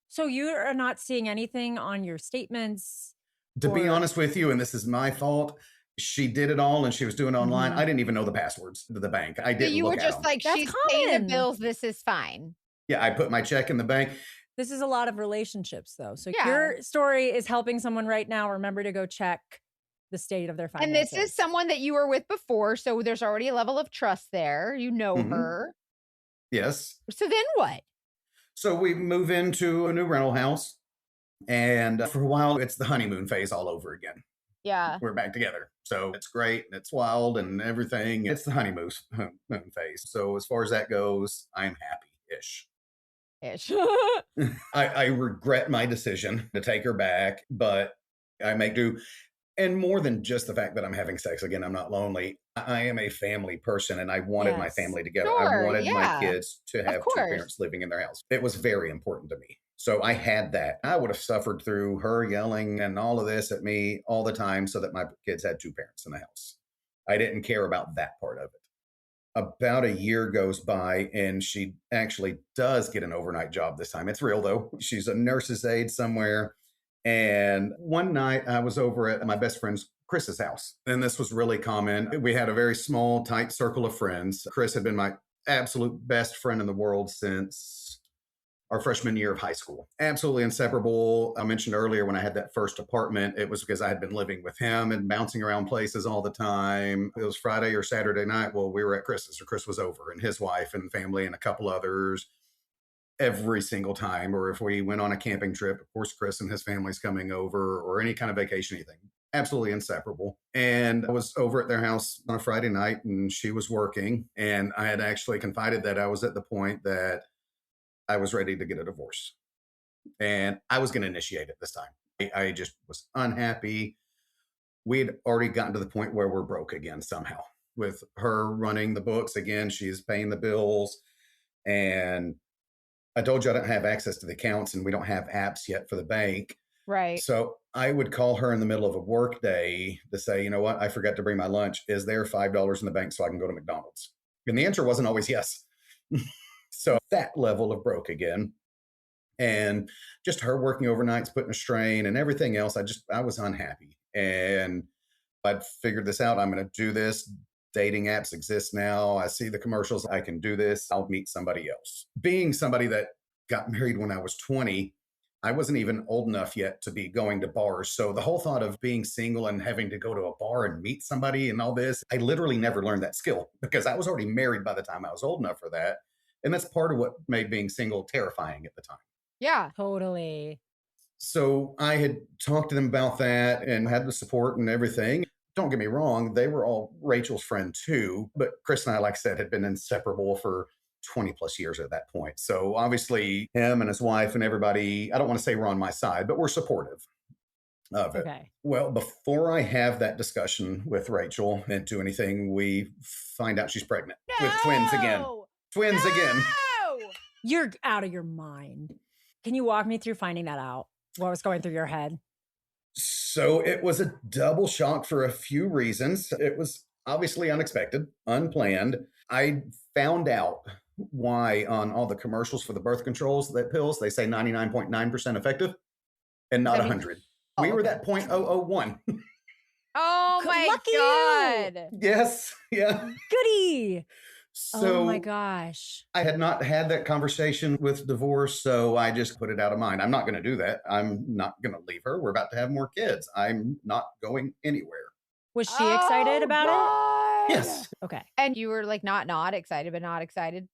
So you are not seeing anything on your statements?
To be
or-
honest with you, and this is my fault, she did it all and she was doing it online.
Mhm.
I didn't even know the passwords to the bank. I
So
didn't
you
look
were
at
just
them.
like,
That's
she's paying the
common.
bills. This is fine.
Yeah, I put my check in the bank.
This is a lot of relationships, though. So
Yeah.
your story is helping someone right now remember to go check the state of their
And
finances.
this is someone that you were with before. So there's already a level of trust there. You know
Mhm.
her.
Yes.
So then what?
So we move into a new rental house. And for a while, it's the honeymoon phase all over again.
Yeah.
We're back together. So it's great and it's wild and everything. It's the honeymoon phase. So as far as that goes, I'm happy-ish.
Ish.
I regret my decision to take her back, but I make do. And more than just the fact that I'm having sex again, I'm not lonely. I am a family person and I wanted my
Yes.
family together.
Sure,
I wanted my
yeah.
kids to have two
course.
parents living in their house. It was very important to me. So I had that. I would have suffered through her yelling and all of this at me all the time so that my kids had two parents in the house. I didn't care about that part of it. About a year goes by and she actually does get an overnight job this time. It's real though. She's a nurse's aide somewhere. And one night I was over at my best friend's Chris's house. And this was really common. We had a very small, tight circle of friends. Chris had been my absolute best friend in the world since our freshman year of high school. Absolutely inseparable. I mentioned earlier when I had that first apartment, it was because I had been living with him and bouncing around places all the time. It was Friday or Saturday night. Well, we were at Chris's, or Chris was over, and his wife and family and a couple others every single time. Or if we went on a camping trip, of course, Chris and his family's coming over, or any kind of vacation, anything. Absolutely inseparable. And I was over at their house on a Friday night and she was working. And I had actually confided that I was at the point that I was ready to get a divorce. And I was going to initiate it this time. I just was unhappy. We had already gotten to the point where we're broke again somehow. With her running the books again, she's paying the bills. And I told you I don't have access to the accounts and we don't have apps yet for the bank.
Right.
So I would call her in the middle of a work day to say, you know what, I forgot to bring my lunch. Is there $5 in the bank so I can go to McDonald's? And the answer wasn't always yes. So that level of broke again. And just her working overnights, putting a strain and everything else. I was unhappy. And I'd figured this out. I'm going to do this. Dating apps exist now. I see the commercials. I can do this. I'll meet somebody else. Being somebody that got married when I was 20, I wasn't even old enough yet to be going to bars. So the whole thought of being single and having to go to a bar and meet somebody and all this, I literally never learned that skill because I was already married by the time I was old enough for that. And that's part of what made being single terrifying at the time.
Yeah.
Totally.
So I had talked to them about that and had the support and everything. Don't get me wrong, they were all Rachel's friend too. But Chris and I, like I said, had been inseparable for 20 plus years at that point. So obviously him and his wife and everybody, I don't want to say we're on my side, but we're supportive of it.
Okay.
Well, before I have that discussion with Rachel and do anything, we find out she's pregnant with twins again. Twins again.
No!
You're out of your mind. Can you walk me through finding that out? What was going through your head?
So it was a double shock for a few reasons. It was obviously unexpected, unplanned. I found out why on all the commercials for the birth controls, that pills, they say 99.9% effective and not
That means-
100. We were
okay.
that 0.001.
Oh my
Lucky you!
God.
Yes. Yeah.
Goody.
So
Oh my gosh.
I had not had that conversation with divorce, so I just put it out of mind. I'm not going to do that. I'm not going to leave her. We're about to have more kids. I'm not going anywhere.
Was she excited about
it?
Yes.
it? Okay.
And you were like not excited, but not excited.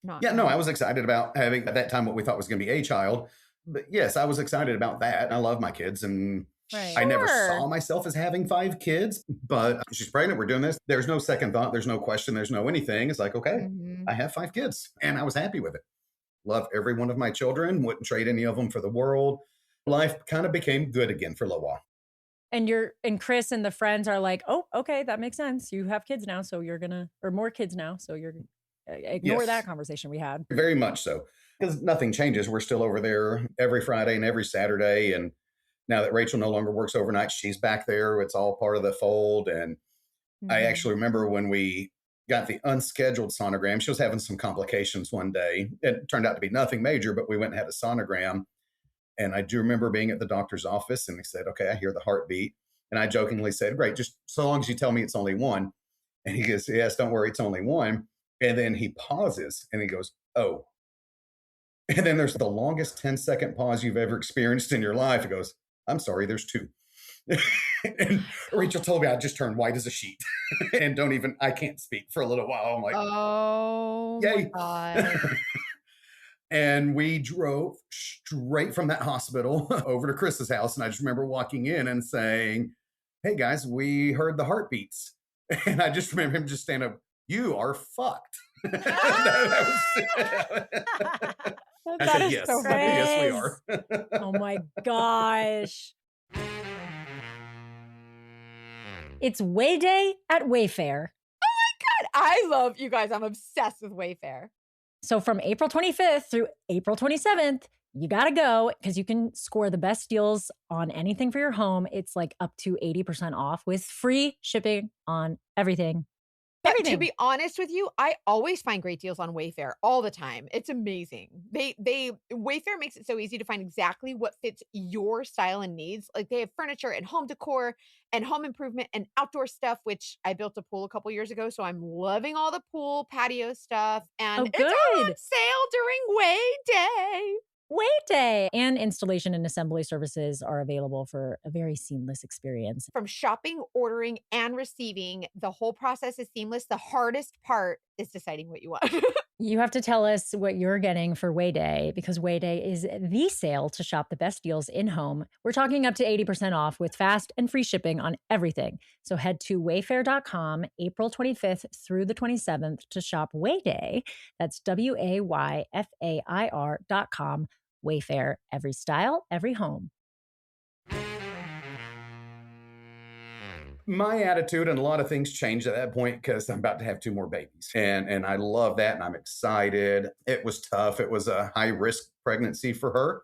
Not
Yeah, no, I was excited about having at that time what we thought was going to be a child. But yes, I was excited about that. I love my kids and
Right.
I never
Sure.
saw myself as having 5 kids, but she's pregnant. We're doing this. There's no second thought. There's no question. There's no anything. It's like, okay,
Mhm.
I have 5 kids and I was happy with it. Love every one of my children. Wouldn't trade any of them for the world. Life kind of became good again for a little while.
And Chris and the friends are like, oh, okay, that makes sense. You have kids now, so you're gonna, or more kids now, so you're ignore
Yes.
that conversation we had.
Very much so. Because nothing changes. We're still over there every Friday and every Saturday. And Now that Rachel no longer works overnight, she's back there. It's all part of the fold. And I
Mhm.
actually remember when we got the unscheduled sonogram, she was having some complications one day. It turned out to be nothing major, but we went and had a sonogram. And I do remember being at the doctor's office and he said, okay, I hear the heartbeat. And I jokingly said, great, just so long as you tell me it's only one. And he goes, yes, don't worry, it's only one. And then he pauses and he goes, oh. And then there's the longest 10-second pause you've ever experienced in your life. He goes, I'm sorry, there's two. And Rachel told me I just turned white as a sheet and I can't speak for a little while. I'm like,
Oh my
yay.
God.
And we drove straight from that hospital over to Chris's house. And I just remember walking in and saying, hey guys, we heard the heartbeats. And I just remember him just standing up, you are fucked. I
That
said,
is
yes,
so funny.
yes, we are.
Oh my gosh. It's Way Day at Wayfair.
I love you guys. I'm obsessed with Wayfair.
So from April 25th through April 27th, you got to go because you can score the best deals on anything for your home. It's like up to 80% off with free shipping on everything.
But to
Everything.
be honest with you, I always find great deals on Wayfair all the time. It's amazing. Wayfair makes it so easy to find exactly what fits your style and needs. Like they have furniture and home decor and home improvement and outdoor stuff, which I built a pool a couple years ago. So I'm loving all the pool patio stuff. And
Oh,
it's all on
good.
sale during Way Day.
Way Day. And installation and assembly services are available for a very seamless experience.
From shopping, ordering, and receiving, the whole process is seamless. The hardest part is deciding what you want.
You have to tell us what you're getting for Way Day because Way Day is the sale to shop the best deals in home. We're talking up to 80% off with fast and free shipping on everything. So head to wayfair.com April 25th through the 27th to shop Way Day. That's WAYFAIR.com. Wayfair, every style, every home.
My attitude and a lot of things changed at that point because I'm about to have two more babies. And I love that and I'm excited. It was tough. It was a high risk pregnancy for her.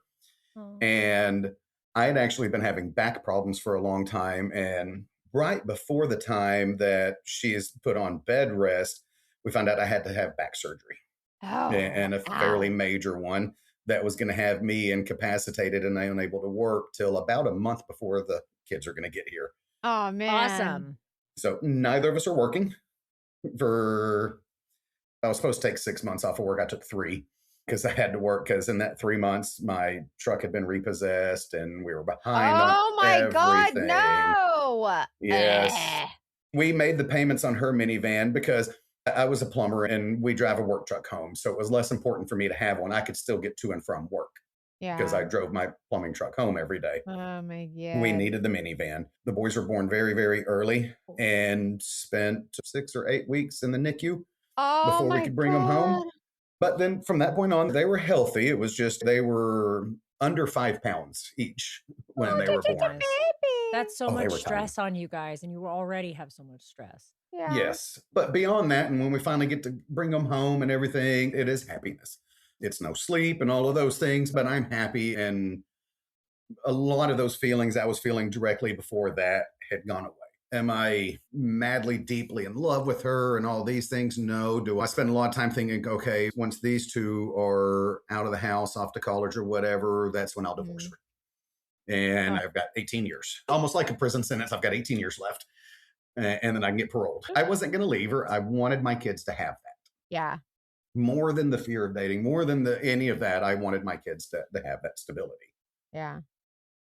Oh.
And I had actually been having back problems for a long time. And right before the time that she is put on bed rest, we found out I had to have back surgery
Oh,
and a fairly major one that was going to have me incapacitated and unable to work till about a month before the kids are going to get here.
Oh, man.
Awesome.
So neither of us are working I was supposed to take 6 months off of work. I took 3 because I had to work because in that 3 months, my truck had been repossessed and we were behind
Oh
on
my God,
everything.
no.
Yes. We made the payments on her minivan because I was a plumber and we drive a work truck home. So it was less important for me to have one. I could still get to and from work because I drove my plumbing truck home every day.
Oh my God.
We needed the minivan. The boys were born very, very early and spent 6 or 8 weeks in the NICU before we could bring them home. But then from that point on, they were healthy. It was just they were under 5 pounds each when they were born.
That's so
Oh, they
much
were
stress on you guys, and you already have so much stress.
Yeah.
Yes. But beyond that, and when we finally get to bring them home and everything, it is happiness. It's no sleep and all of those things, but I'm happy. And a lot of those feelings I was feeling directly before that had gone away. Am I madly, deeply in love with her and all these things? No. Do I spend a lot of time thinking, okay, once these two are out of the house, off to college or whatever, that's when I'll divorce her. And I've got 18 years, almost like a prison sentence. I've got 18 years left. And then I can get paroled. I wasn't going to leave her. I wanted my kids to have that.
Yeah.
More than the fear of dating, more than any of that, I wanted my kids to have that stability.
Yeah.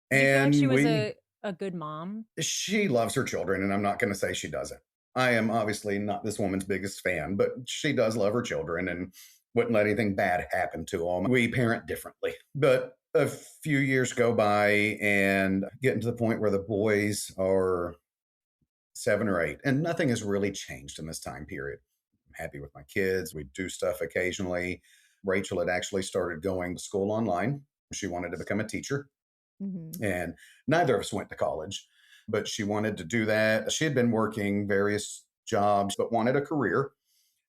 Do you feel like
And
she was a good mom?
she loves her children, and I'm not going to say she doesn't. I am obviously not this woman's biggest fan, but she does love her children and wouldn't let anything bad happen to them. We parent differently. But a few years go by and getting to the point where the boys are 7 or 8, and nothing has really changed in this time period. I'm happy with my kids. We do stuff occasionally. Rachel had actually started going to school online. She wanted to become a teacher. And neither of us went to college, but she wanted to do that. She had been working various jobs, but wanted a career.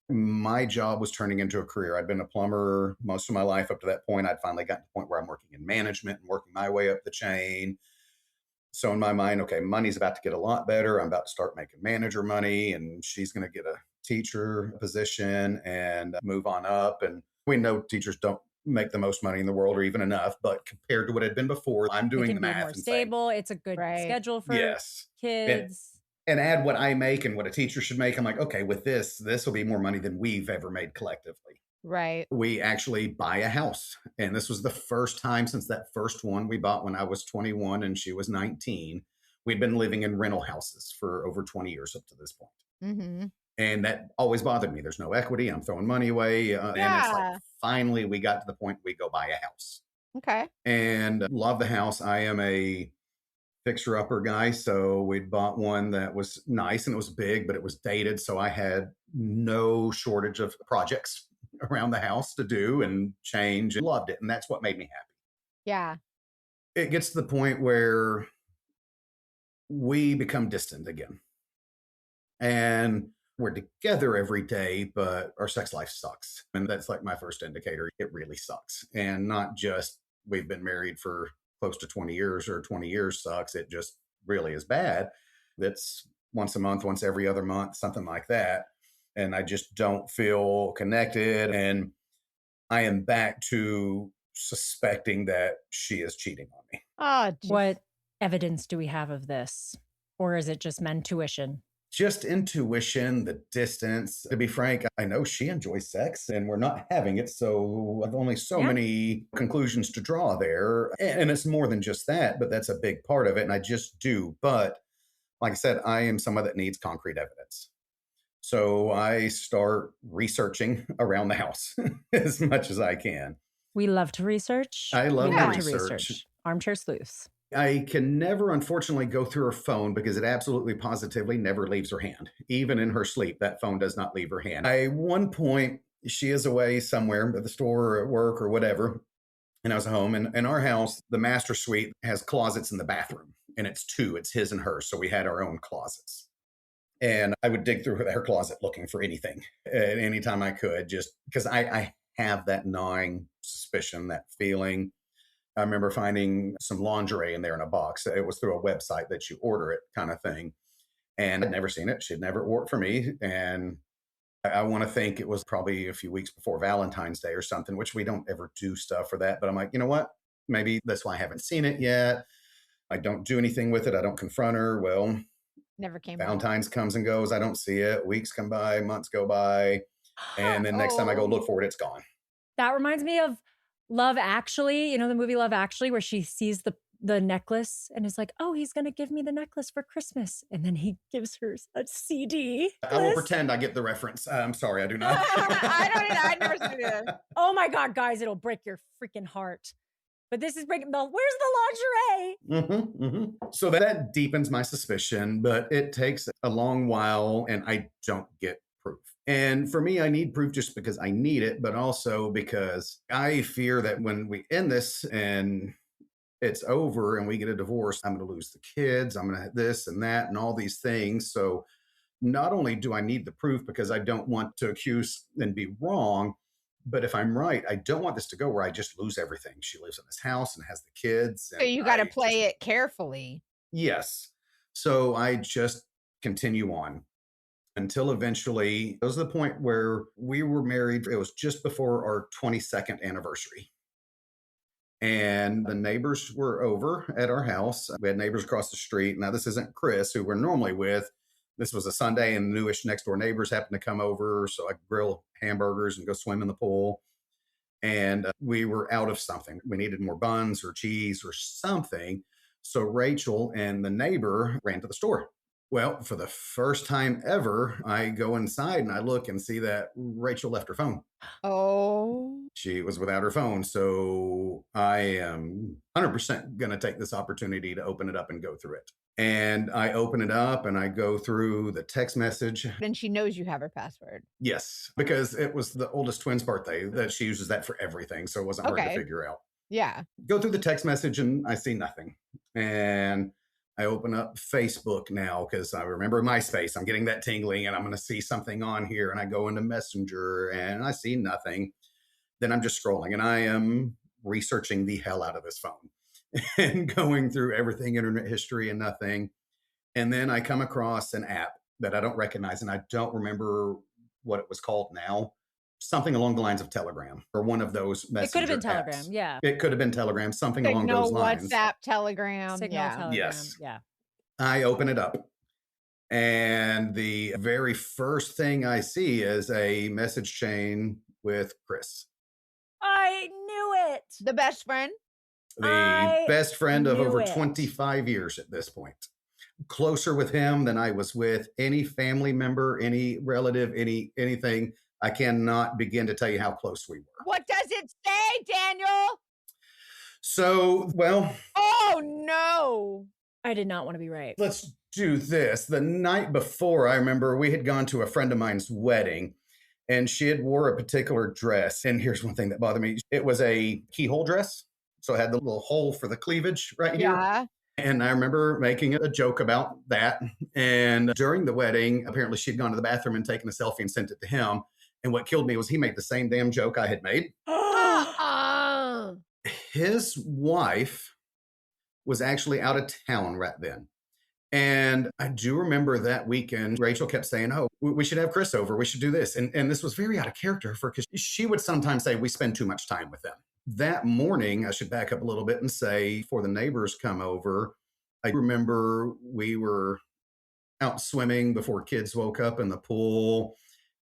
My job was turning into a career. I'd been a plumber most of my life up to that point. I'd finally gotten to the point where I'm working in management and working my way up the chain. So in my mind, okay, money's about to get a lot better. I'm about to start making manager money, and she's going to get a teacher position and move on up. And we know teachers don't make the most money in the world or even enough, but compared to what had been before, I'm
It
doing
can
the
be
math
more
and saying,
stable. It's a good
Right.
schedule for
yes. And,
kids.
and add what I make and what a teacher should make. I'm like, okay, with this will be more money than we've ever made collectively.
Right.
We actually buy a house. And this was the first time since that first one we bought when I was 21 and she was 19. We'd been living in rental houses for over 20 years up to this point.
Mm-hmm.
And that always bothered me. There's no equity. I'm throwing money away. And it's like,
Yeah.
finally, we got to the point we go buy a house
Okay.
and love the house. I am a fixer upper guy. So we bought one that was nice and it was big, but it was dated. So I had no shortage of projects around the house to do and change, and loved it. And that's what made me happy.
Yeah.
It gets to the point where we become distant again. And we're together every day, but our sex life sucks. And that's like my first indicator. It really sucks. And not just we've been married for close to 20 years or 20 years sucks. It just really is bad. That's once a month, once every other month, something like that. And I just don't feel connected. And I am back to suspecting that she is cheating on me.
Oh, geez.
What evidence do we have of this? Or is it just mentuition?
Just intuition, the distance. To be frank, I know she enjoys sex and we're not having it. So I've only so
Yeah.
many conclusions to draw there. And it's more than just that, but that's a big part of it. And I just do. But like I said, I am someone that needs concrete evidence. So I start researching around the house as much as I can.
We love to research.
I love
We
to
love to
research.
research. Armchair sleuths.
I can never, unfortunately, go through her phone because it absolutely positively never leaves her hand. Even in her sleep, that phone does not leave her hand. At one point, she is away somewhere at the store or at work or whatever. And I was home. And in our house, the master suite has closets in the bathroom. And it's two, it's his and hers. So we had our own closets. And I would dig through her closet looking for anything at any time I could, just because I have that gnawing suspicion, that feeling. I remember finding some lingerie in there in a box. It was through a website that you order it kind of thing. And I'd never seen it. She'd never worked for me. And I want to think it was probably a few weeks before Valentine's Day or something, which we don't ever do stuff for that. But I'm like, you know what? Maybe that's why I haven't seen it yet. I don't do anything with it. I don't confront her. Well,
Never came home.
Valentine's comes and goes. I don't see it. Weeks come by, months go by. And then next time I go look for it, it's gone.
That reminds me of Love Actually, you know, the movie Love Actually, where she sees the necklace and is like, oh, he's going to give me the necklace for Christmas. And then he gives her a CD.
I will pretend I get the reference. I'm sorry, I do not.
I've never seen it.
Oh my God, guys, it'll break your freaking heart. But this is breaking where's the lingerie?
So that deepens my suspicion, but it takes a long while and I don't get proof. And for me, I need proof just because I need it, but also because I fear that when we end this and it's over and we get a divorce, I'm going to lose the kids. I'm going to have this and that and all these things. So not only do I need the proof because I don't want to accuse and be wrong, but if I'm right, I don't want this to go where I just lose everything. She lives in this house and has the kids.
So you got to play it carefully.
Yes. So I just continue on until eventually it was the point where we were married. It was just before our 22nd anniversary. And the neighbors were over at our house. We had neighbors across the street. Now, this isn't Chris, who we're normally with. This was a Sunday, and the newish next door neighbors happened to come over. So I grill hamburgers and go swim in the pool. And we were out of something. We needed more buns or cheese or something. So Rachel and the neighbor ran to the store. Well, for the first time ever, I go inside and I look and see that Rachel left her phone.
Oh.
She was without her phone. So I am 100% going to take this opportunity to open it up and go through it. And I open it up and I go through the text message.
Then she knows you have her password.
Yes, because it was the oldest twin's birthday that she uses that for everything. So it wasn't hard to figure out.
Yeah.
Go through the text message and I see nothing. And I open up Facebook now because I remember MySpace. I'm getting that tingling and I'm going to see something on here. And I go into Messenger and I see nothing. Then I'm just scrolling and I am researching the hell out of this phone. and going through everything, internet history and nothing. And then I come across an app that I don't recognize, and I don't remember what it was called now. Something along the lines of Telegram or one of those
It could have
messenger
been Telegram.
apps.
Yeah.
It could have been Telegram, something along
Signal,
those lines.
WhatsApp, Telegram.
Signal,
Yeah.
Telegram.
Yes.
Yeah.
I open it up, and the very first thing I see is a message chain with Chris,
I knew it.
The best friend.
the
I
best friend of
knew
over
it.
25 years at this point. Closer with him than I was with any family member, any relative, anything. I cannot begin to tell you how close we were.
What does it say, Daniel?
So, well,
Oh no.
I did not want to be right.
let's do this. The night before, I remember we had gone to a friend of mine's wedding, and she had wore a particular dress. And here's one thing that bothered me. It was a keyhole dress. So it had the little hole for the cleavage right here.
Yeah.
And I remember making a joke about that. And during the wedding, apparently she'd gone to the bathroom and taken a selfie and sent it to him. And what killed me was he made the same damn joke I had made.
Uh-uh.
His wife was actually out of town right then. And I do remember that weekend, Rachel kept saying, oh, we should have Chris over. We should do this. And this was very out of character for, because she would sometimes say, we spend too much time with them. That morning, I should back up a little bit and say, before the neighbors come over, I remember we were out swimming before kids woke up in the pool.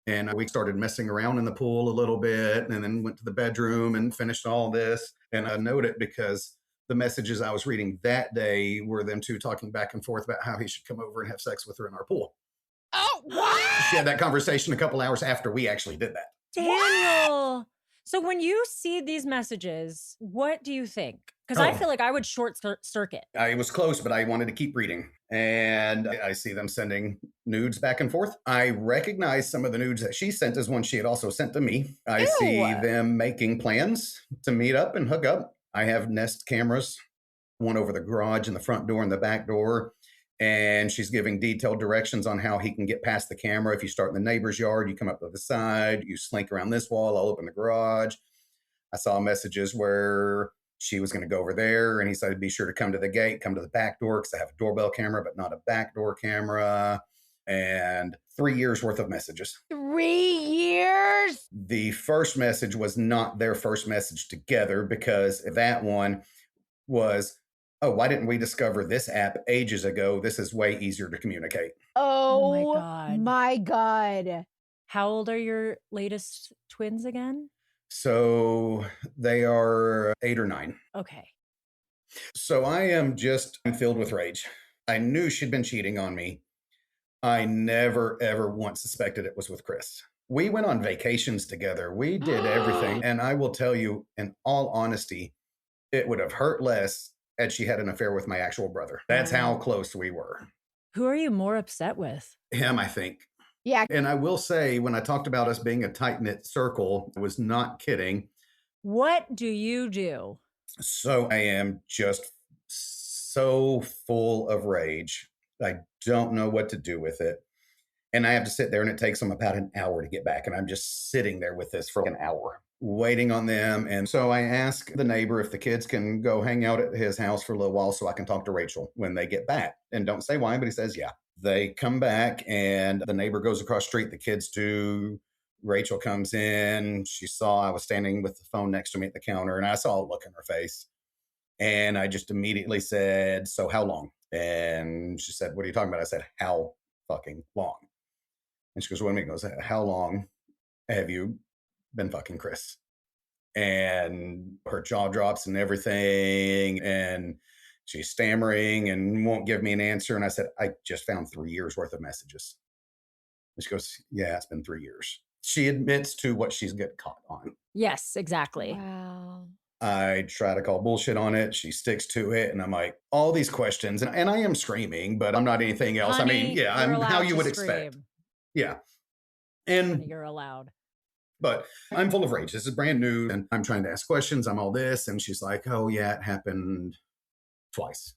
And we started messing around in the pool a little bit, and then went to the bedroom and finished all this. And I note it because the messages I was reading that day were them two talking back and forth about how he should come over and have sex with her in our pool.
Oh, what?
She had that conversation a couple hours after we actually did that.
Daniel. So when you see these messages, what do you think? Because I
Oh.
feel like I would short circuit.
I was close, but I wanted to keep reading. And I see them sending nudes back and forth. I recognize some of the nudes that she sent as one she had also sent to me. I see
Ew.
them making plans to meet up and hook up. I have Nest cameras, one over the garage and the front door and the back door. And she's giving detailed directions on how he can get past the camera. If you start in the neighbor's yard, you come up to the side, you slink around this wall, I'll open the garage. I saw messages where she was going to go over there, and he said, be sure to come to the gate, come to the back door, because I have a doorbell camera, but not a backdoor camera. And 3 years worth of messages.
3 years?
The first message was not their first message together, because that one was, oh, why didn't we discover this app ages ago? This is way easier to communicate.
Oh my
Oh
God.
my God.
How old are your latest twins again?
So they are 8 or 9.
Okay.
So I'm filled with rage. I knew she'd been cheating on me. I never, ever once suspected it was with Chris. We went on vacations together. We did everything. And I will tell you, in all honesty, it would have hurt less had she had an affair with my actual brother. That's how close we were.
Who are you more upset with?
Him, I think.
Yeah.
And I will say, when I talked about us being a tight-knit circle, I was not kidding.
What do you do?
So I am just so full of rage. I don't know what to do with it. And I have to sit there, and it takes them about an hour to get back. And I'm just sitting there with this for an hour, waiting on them. And so I ask the neighbor if the kids can go hang out at his house for a little while so I can talk to Rachel when they get back. And don't say why, but he says, yeah. They come back, and the neighbor goes across the street. The kids do. Rachel comes in. She saw I was standing with the phone next to me at the counter, and I saw a look in her face. And I just immediately said, so how long? And she said, what are you talking about? I said, how fucking long? And she goes, what do you mean? Goes, how long have you been fucking Chris? And her jaw drops and everything. And she's stammering and won't give me an answer. And I said, I just found 3 years worth of messages. And she goes, yeah, it's been 3 years. She admits to what she's get caught on.
Yes, exactly.
Wow.
I try to call bullshit on it. She sticks to it. And I'm like, all these questions. And I am screaming, but I'm not anything else.
Honey,
I mean, yeah,
you're
I'm how
allowed
you
to
would expect.
scream.
Yeah.
Honey,
And
you're allowed.
but I'm full of rage. This is brand new. And I'm trying to ask questions. I'm all this. And she's like, oh, yeah, it happened twice.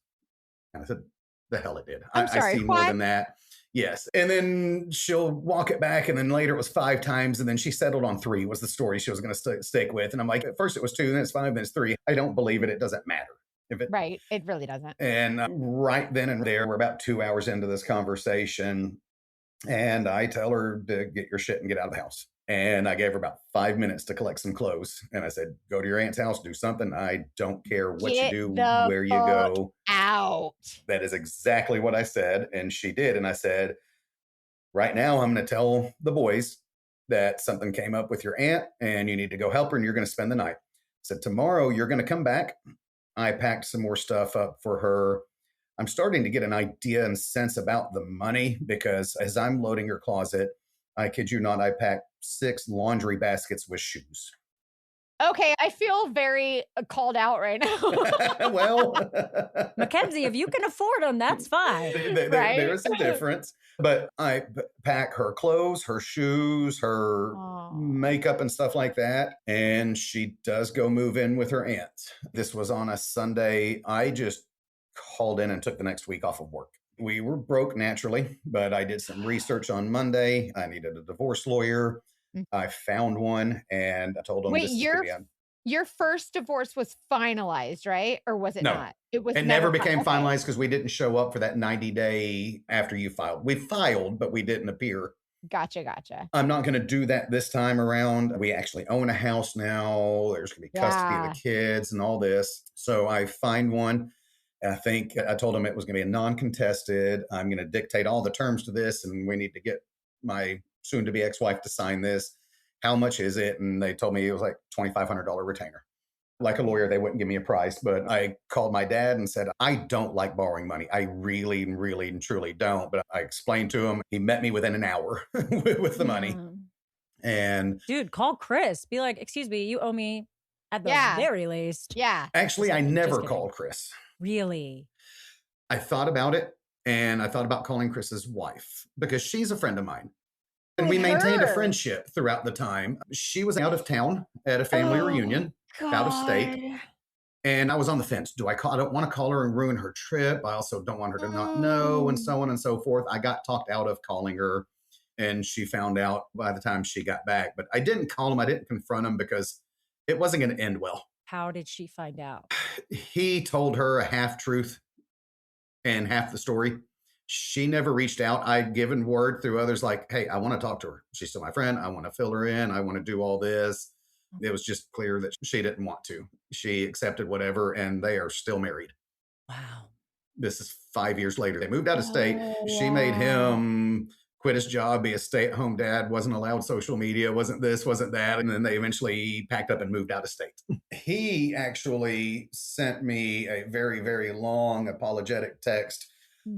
And I said, the hell it did.
I'm
I
sorry,
see more
what?
than that. Yes. And then she'll walk it back. And then later it was 5 times. And then she settled on 3 was the story she was going to stick with. And I'm like, at first it was 2, then it's 5, then it's 3. I don't believe it. It doesn't matter. If it,
Right. It really doesn't.
and right then and there, we're about 2 hours into this conversation. And I tell her to get your shit and get out of the house. And I gave her about 5 minutes to collect some clothes. And I said, go to your aunt's house, do something. I don't care what you
Get
do,
the
where you
fuck
go.
out.
That is exactly what I said. And she did. And I said, right now, I'm going to tell the boys that something came up with your aunt and you need to go help her and you're going to spend the night. I said, tomorrow, you're going to come back. I packed some more stuff up for her. I'm starting to get an idea and sense about the money because as I'm loading her closet, I kid you not, I packed 6 laundry baskets with shoes.
Okay, I feel very called out right now.
Well,
Mackenzie, if you can afford them, that's fine.
Right?
There's a difference. But I pack her clothes, her shoes, her
Oh.
makeup and stuff like that. And she does go move in with her aunt. This was on a Sunday. I just called in and took the next week off of work. We were broke naturally, but I did some research on Monday. I needed a divorce lawyer. I found one and I told them
Wait,
this is gonna be on.
your first divorce was finalized, right? Or was it
No.
not? It was
It never became
okay.
finalized because we didn't show up for that 90-day after you filed. We filed, but we didn't appear.
Gotcha.
I'm not going to do that this time around. We actually own a house now. There's going to be custody of
Yeah.
the kids and all this. So I find one. And I think I told them it was going to be a non-contested. I'm going to dictate all the terms to this, and we need to get my soon-to-be ex-wife to sign this. How much is it? And they told me it was like $2,500 retainer. Like a lawyer, they wouldn't give me a price, but I called my dad and said, I don't like borrowing money. I really and truly don't. But I explained to him. He met me within an hour with the money. And
dude, call Chris. Be like, excuse me, you owe me at the very least.
Yeah.
Actually, I
Just
never
kidding.
called Chris.
Really?
I thought about it, and I thought about calling Chris's wife because she's a friend of mine. And we maintained a friendship throughout the time. She was out of town at a family reunion, out of state. And I was on the fence. Do I call? I don't want to call her and ruin her trip. I also don't want her to not know, and so on and so forth. I got talked out of calling her, and she found out by the time she got back. But I didn't call him. I didn't confront him because it wasn't going to end well.
How did she find out?
He told her a half truth and half the story. She never reached out. I'd given word through others like, hey, I want to talk to her. She's still my friend. I want to fill her in. I want to do all this. It was just clear that she didn't want to. She accepted whatever, and they are still married.
Wow.
This is 5 years later. They moved out of state. She made him quit his job, be a stay-at-home dad, wasn't allowed social media, wasn't this, wasn't that. And then they eventually packed up and moved out of state. He actually sent me a very, very long apologetic text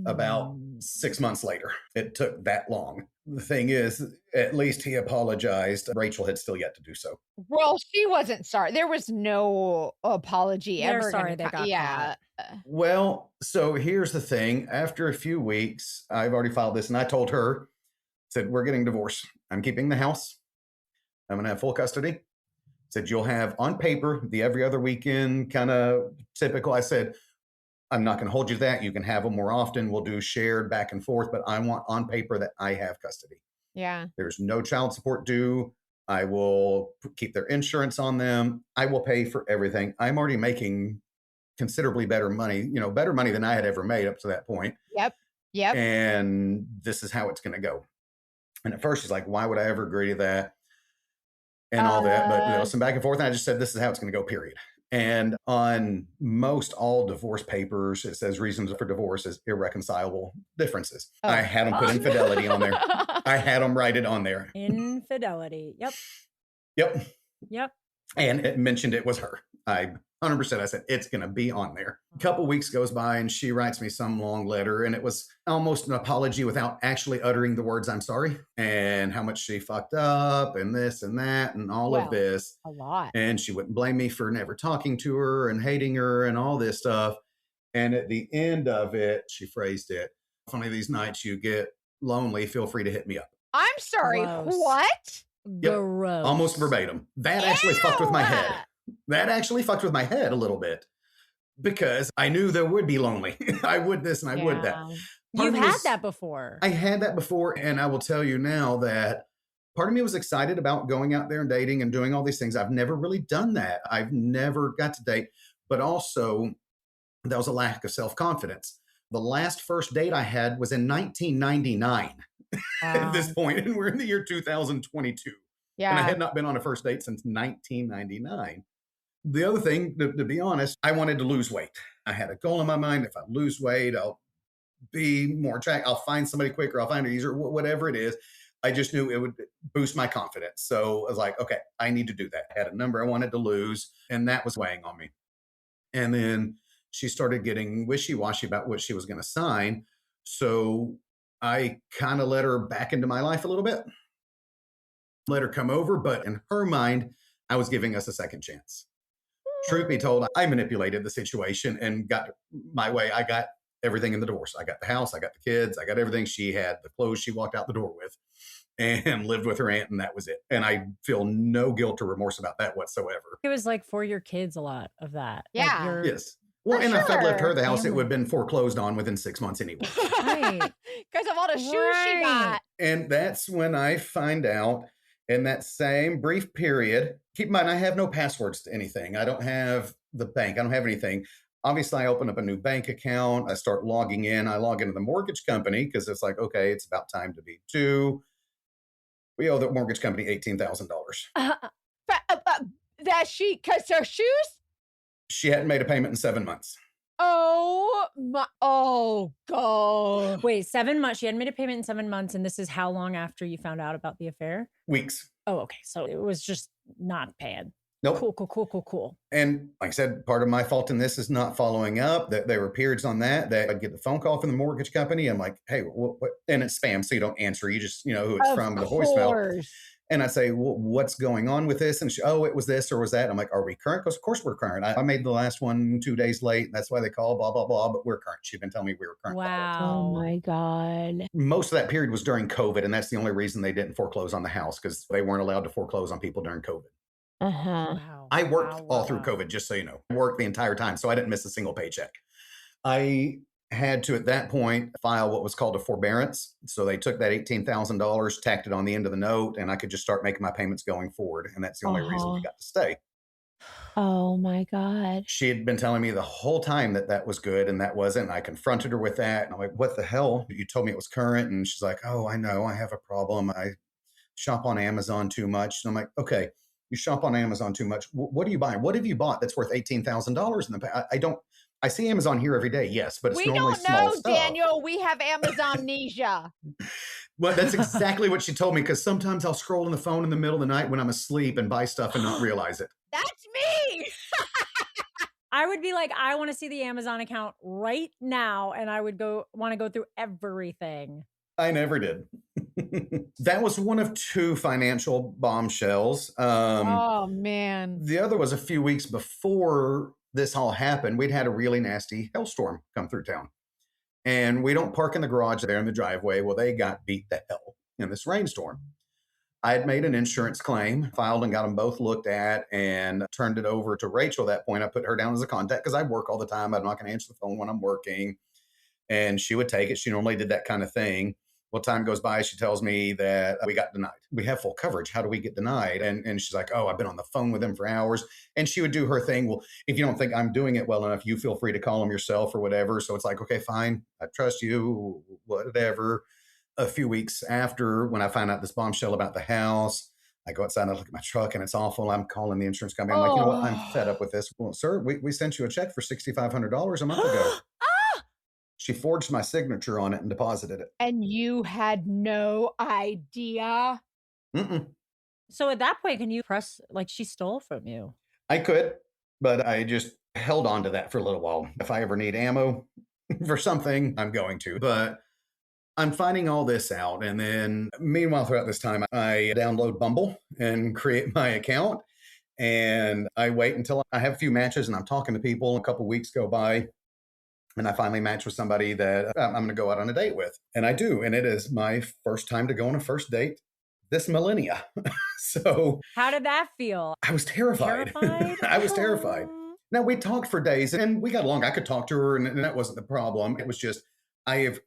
about 6 months later. It took that long. The thing is, at least he apologized. Rachel had still yet to do so.
Well, she wasn't sorry. There was no apology
They're
ever.
sorry they got
yeah.
Well, so here's the thing. After a few weeks, I've already filed this, and I told her, said, we're getting divorced. I'm keeping the house. I'm going to have full custody. Said, you'll have on paper the every other weekend kind of typical. I said, I'm not going to hold you to that. You can have them more often. We'll do shared back and forth, but I want on paper that I have custody.
Yeah.
There's no child support due. I will keep their insurance on them. I will pay for everything. I'm already making considerably better money, better money than I had ever made up to that point.
Yep.
And this is how it's going to go. And at first she's like, why would I ever agree to that? And all that. But some back and forth. And I just said, this is how it's going to go, period. And on most all divorce papers, it says reasons for divorce is irreconcilable differences. I had them put infidelity on there. I had them write it on there.
Infidelity.
Yep.
Yep.
And it mentioned it was her. 100%. I said, it's going to be on there. A couple weeks goes by and she writes me some long letter, and it was almost an apology without actually uttering the words, I'm sorry, and how much she fucked up and this and that and all of this.
A lot.
And she wouldn't blame me for never talking to her and hating her and all this stuff. And at the end of it, she phrased it, if one of these nights you get lonely, feel free to hit me up.
I'm sorry.
Gross.
What?
Yep.
Gross.
Almost verbatim. That actually fucked with my head. That actually fucked with my head a little bit because I knew there would be lonely. I would this and I would that.
You've had that before.
I had that before. And I will tell you now that part of me was excited about going out there and dating and doing all these things. I've never really done that. I've never got to date, but also That was a lack of self-confidence. The last first date I had was in 1999 at this point, and we're in the year 2022. And I
Yeah.
had not been on a first date since 1999. The other thing, to be honest, I wanted to lose weight. I had a goal in my mind. If I lose weight, I'll be more attractive. I'll find somebody quicker. I'll find it easier, whatever it is. I just knew it would boost my confidence. So I was like, okay, I need to do that. I had a number I wanted to lose, and that was weighing on me. And then she started getting wishy-washy about what she was going to sign. So I kind of let her back into my life a little bit, let her come over. But in her mind, I was giving us a second chance. Truth be told, I manipulated the situation and got my way. I got everything in the divorce. I got the house, I got the kids, I got everything. She had the clothes she walked out the door with and lived with her aunt, and that was it. And I feel no guilt or remorse about that whatsoever.
It was like for your kids, a lot of that. Like
Yeah.
your
Yes. Well,
For
and if I'd left her the house, it
family.
would have been foreclosed on within 6 months anyway.
Right.
Because of all the shoes she got.
And that's when I find out in that same brief period. Keep in mind, I have no passwords to anything. I don't have the bank. I don't have anything. Obviously, I open up a new bank account. I start logging in. I log into the mortgage company because it's like, okay, it's about time to be due. We owe the mortgage company $18,000.
That she, because her shoes?
She hadn't made a payment in 7 months.
Oh my, oh God.
Wait, 7 months. She hadn't made a payment in 7 months. And this is how long after you found out about the affair?
Weeks.
Oh, okay. So it was just not paying.
Nope.
Cool.
And like I said, part of my fault in this is not following up. That there were periods on that I'd get the phone call from the mortgage company. I'm like, hey, what? And it's spam, so you don't answer. You just, who it's from, the voicemail. And I'd say, well, what's going on with this? And she, oh, it was this or was that. I'm like, are we current? Because of course we're current. I made the last one 2 days late. That's why they call, blah, blah, blah. But we're current. She'd been telling me we were current.
Wow.
Oh my God.
Most of that period was during COVID. And that's the only reason they didn't foreclose on the house, because they weren't allowed to foreclose on people during COVID.
Uh-huh.
Wow.
I worked
Wow,
all
wow,
through
wow.
COVID, just so you know. I worked the entire time, so I didn't miss a single paycheck. I had to, at that point, file what was called a forbearance. So they took that $18,000, tacked it on the end of the note, and I could just start making my payments going forward. And that's the only reason we got to stay.
Oh my God.
She had been telling me the whole time that that was good, and that wasn't. And I confronted her with that. And I'm like, what the hell? You told me it was current. And she's like, oh, I know. I have a problem. I shop on Amazon too much. And I'm like, okay, you shop on Amazon too much. What are you buying? What have you bought that's worth $18,000 in the past? I see Amazon here every day, yes, but it's
We
normally
don't
small
know,
stuff.
Daniel. We have Amazonnesia.
Well, that's exactly what she told me, because sometimes I'll scroll on the phone in the middle of the night when I'm asleep and buy stuff and not realize it.
That's me.
I would be like, I want to see the Amazon account right now. And I would want to go through everything.
I never did. That was one of 2 financial bombshells.
Oh man.
The other was a few weeks before this all happened. We'd had a really nasty hailstorm come through town. And we don't park in the garage there in the driveway. Well, they got beat to hell in this rainstorm. I had made an insurance claim, filed and got them both looked at, and turned it over to Rachel at that point. I put her down as a contact because I work all the time. I'm not going to answer the phone when I'm working. And she would take it. She normally did that kind of thing. Well, time goes by, she tells me that we got denied. We have full coverage. How do we get denied? And she's like, oh, I've been on the phone with them for hours. And she would do her thing. Well, if you don't think I'm doing it well enough, you feel free to call them yourself or whatever. So it's like, okay, fine. I trust you, whatever. A few weeks after, when I find out this bombshell about the house, I go outside and I look at my truck and it's awful. I'm calling the insurance company. I'm like, you know what? I'm fed up with this. Well, sir, we sent you a check for $6,500 a month ago. She forged my signature on it and deposited it.
And you had no idea.
Mm-mm.
So at that point, can you press, like, she stole from you?
I could, but I just held on to that for a little while. If I ever need ammo for something, I'm going to. But I'm finding all this out. And then meanwhile, throughout this time, I download Bumble and create my account. And I wait until I have a few matches and I'm talking to people. A couple weeks go by. And I finally match with somebody that I'm going to go out on a date with. And I do. And it is my first time to go on a first date this millennia. So
how did that feel?
I was terrified. I was terrified. Now, we talked for days and we got along. I could talk to her and that wasn't the problem. It was just, and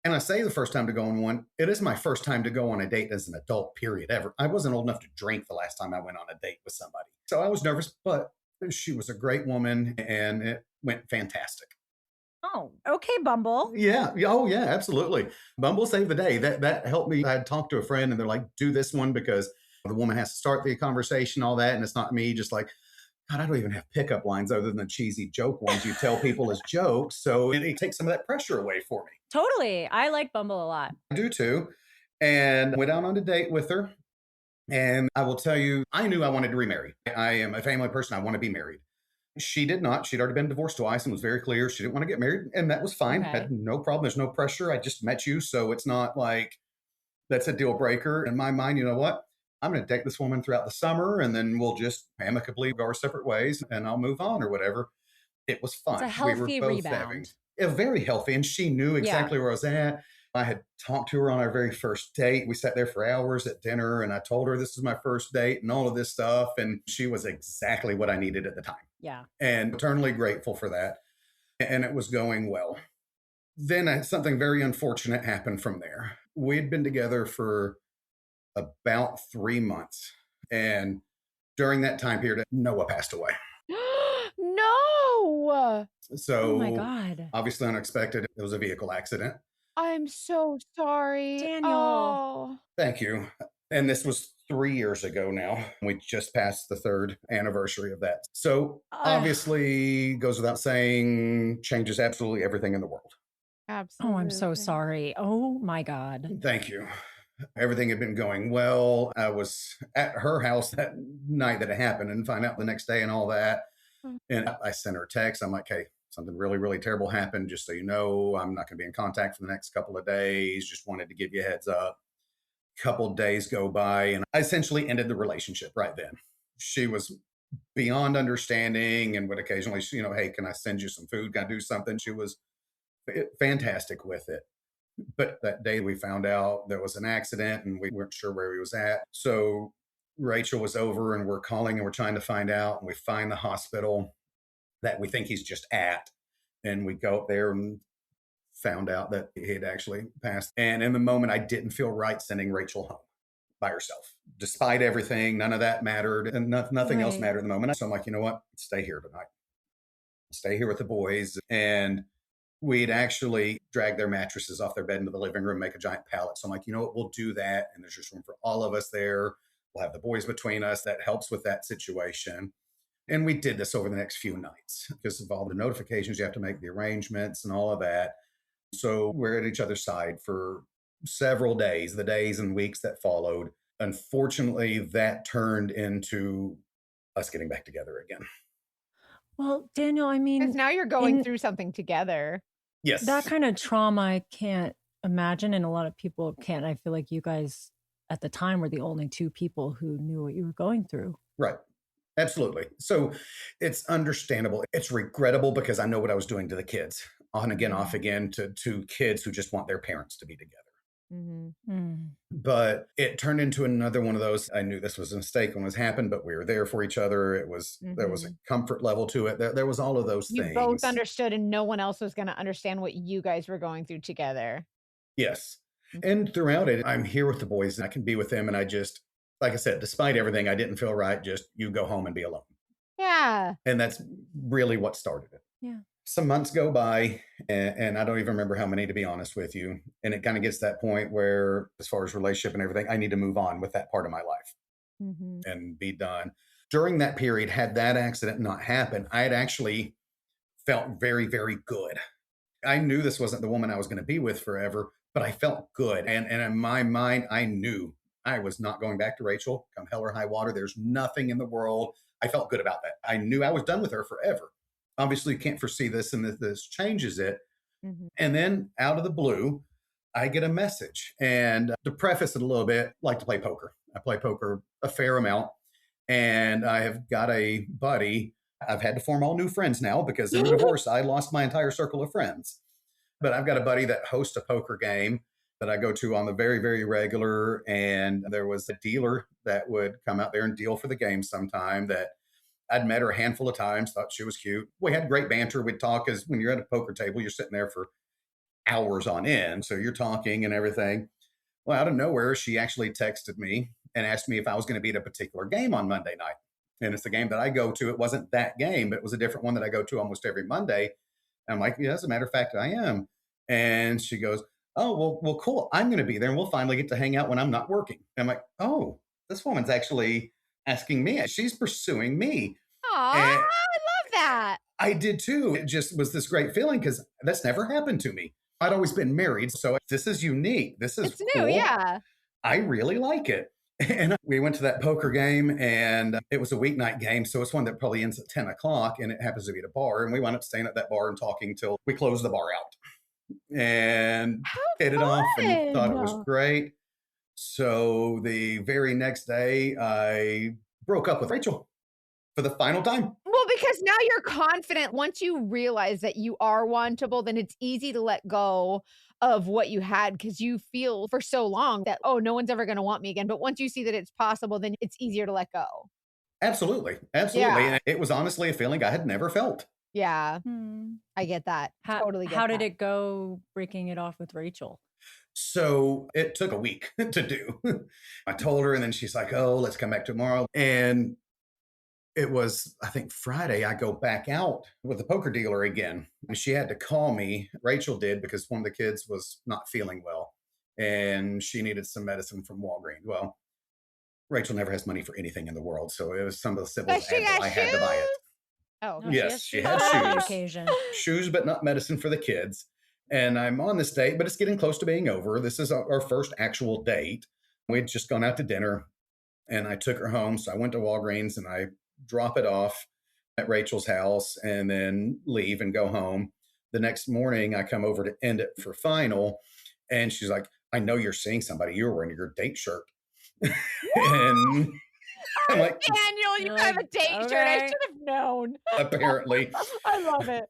I say the first time to go on one, it is my first time to go on a date as an adult, period, ever. I wasn't old enough to drink the last time I went on a date with somebody. So I was nervous, but She was a great woman and it went fantastic.
Oh, okay, Bumble.
Yeah. Oh, yeah, absolutely. Bumble saved the day. That helped me. I had talked to a friend and they're like, do this one because the woman has to start the conversation, all that. And it's not me just like, God, I don't even have pickup lines other than the cheesy joke ones you tell people as jokes. So it takes some of that pressure away for me.
Totally. I like Bumble a lot.
I do too. And went out on a date with her. And I will tell you, I knew I wanted to remarry. I am a family person. I want to be married. She did not. She'd already been divorced twice and was very clear she didn't want to get married. And that was fine.
Okay.
Had no problem. There's no pressure. I just met you. So it's not like that's a deal breaker. In my mind, you know what? I'm going to date this woman throughout the summer and then we'll just amicably go our separate ways and I'll move on or whatever. It was fun.
It's a
We were
healthy
both having
rebound.
very healthy. And she knew
Yeah.
exactly where I was at. I had talked to her on our very first date. We sat there for hours at dinner and I told her this is my first date and all of this stuff. And she was exactly what I needed at the time.
Yeah.
And eternally grateful for that. And it was going well. Then something very unfortunate happened from there. We'd been together for about 3 months. And during that time period, Noah passed away.
No.
So,
Oh my God.
obviously unexpected. It was a vehicle accident.
I'm so sorry.
Daniel.
Oh.
Thank you. And this was 3 years ago now. We just passed the third anniversary of that. So, obviously, goes without saying, changes absolutely everything in the world.
Absolutely.
Oh, I'm so sorry. Oh my God.
Thank you. Everything had been going well. I was at her house that night that it happened and find out the next day and all that. And I sent her a text. I'm like, hey, something really, really terrible happened. Just so you know, I'm not going to be in contact for the next couple of days. Just wanted to give you a heads up. Couple days go by and I essentially ended the relationship right then. She was beyond understanding and would occasionally, hey, can I send you some food? Can I do something? She was fantastic with it. But that day we found out there was an accident and we weren't sure where he was at. So Rachel was over and we're calling and we're trying to find out. And we find the hospital that we think he's just at. And we go up there and found out that he had actually passed. And in the moment, I didn't feel right sending Rachel home by herself. Despite everything, none of that mattered and nothing else
Right.
mattered in the moment. So I'm like, you know what? Stay here tonight. Stay here with the boys. And we'd actually drag their mattresses off their bed into the living room, make a giant pallet. So I'm like, you know what? We'll do that. And there's just room for all of us there. We'll have the boys between us. That helps with that situation. And we did this over the next few nights because of all the notifications you have to make, the arrangements and all of that. So we're at each other's side for several days, the days and weeks that followed. Unfortunately, that turned into us getting back together again.
Well, Daniel, I
Because
mean,
now you're going
in
through something together.
Yes.
that kind of trauma, I can't imagine, and a lot of people can't. I feel like you guys at the time were the only two people who knew what you were going through.
Right. Absolutely. So it's understandable. It's regrettable because I know what I was doing to the kids on again, off again to kids who just want their parents to be together.
Mm-hmm.
But it turned into another one of those. I knew this was a mistake when it was happened, but we were there for each other. It was there was a comfort level to it. There was all of those
You
things.
both understood, and no one else was going to understand what you guys were going through together.
Yes. And throughout it, I'm here with the boys and I can be with them. And I just, like I said, despite everything, I didn't feel right. Just you go home and be alone.
Yeah.
And that's really what started it.
Yeah.
Some months go by and I don't even remember how many, to be honest with you. And it kind of gets to that point where, as far as relationship and everything, I need to move on with that part of my life and be done. During that period, had that accident not happened, I had actually felt very, very good. I knew this wasn't the woman I was going to be with forever, but I felt good. And in my mind, I knew I was not going back to Rachel, come hell or high water. There's nothing in the world. I felt good about that. I knew I was done with her forever. Obviously, you can't foresee this, and this changes it. And then out of the blue, I get a message. And to preface it a little bit, I like to play poker. I play poker a fair amount. And I have got a buddy. I've had to form all new friends now because in the divorce, I lost my entire circle of friends. But I've got a buddy that hosts a poker game that I go to on the very, very regular. And there was a dealer that would come out there and deal for the game sometime that I'd met her a handful of times, thought she was cute. We had great banter. We'd talk as when you're at a poker table, you're sitting there for hours on end. So you're talking and everything. Well, out of nowhere, she actually texted me and asked me if I was going to be at a particular game on Monday night. And it's a game that I go to. It wasn't that game, but it was a different one that I go to almost every Monday. And I'm like, yeah, as a matter of fact, I am. And she goes, oh, well, cool. I'm going to be there and we'll finally get to hang out when I'm not working. And I'm like, oh, this woman's actually asking me. She's pursuing me.
Aw, I
And
love that.
I did too. It just was this great feeling because that's never happened to me. I'd always been married. So this is unique. This is
It's new,
cool.
yeah.
I really like it. And we went to that poker game and it was a weeknight game. So it's one that probably ends at 10 o'clock and it happens to be at a bar. And we wound up staying at that bar and talking till we closed the bar out and
How
hit it off and thought it
fun.
was great. So the very next day, I broke up with Rachel for the final time.
Well, because now you're confident. Once you realize that you are wantable, then it's easy to let go of what you had because you feel for so long that, oh, no one's ever going to want me again. But once you see that it's possible, then it's easier to let go.
Absolutely. Absolutely.
Yeah.
And it was honestly a feeling I had never felt.
Yeah, I get that. Totally get
How did
that.
it go breaking it off with Rachel?
So it took a week to do. I told her, and then she's like, oh, let's come back tomorrow. And it was, I think, Friday, I go back out with the poker dealer again. And she had to call me. Rachel did because one of the kids was not feeling well and she needed some medicine from Walgreens. Well, Rachel never has money for anything in the world. So it was some of the
But
symbols
she got
I had to buy it.
shoes. Oh,
No,
Yes, she had
on every
shoes.
occasion.
Shoes, but not medicine for the kids. And I'm on this date, but it's getting close to being over. This is our first actual date. We'd just gone out to dinner and I took her home. So I went to Walgreens and I drop it off at Rachel's house and then leave and go home. The next morning, I come over to end it for final. And she's like, I know you're seeing somebody. You're wearing your date shirt. And I'm like,
Daniel, you
You're
have a
like,
date shirt. I
okay.
should have known.
apparently,
I love it.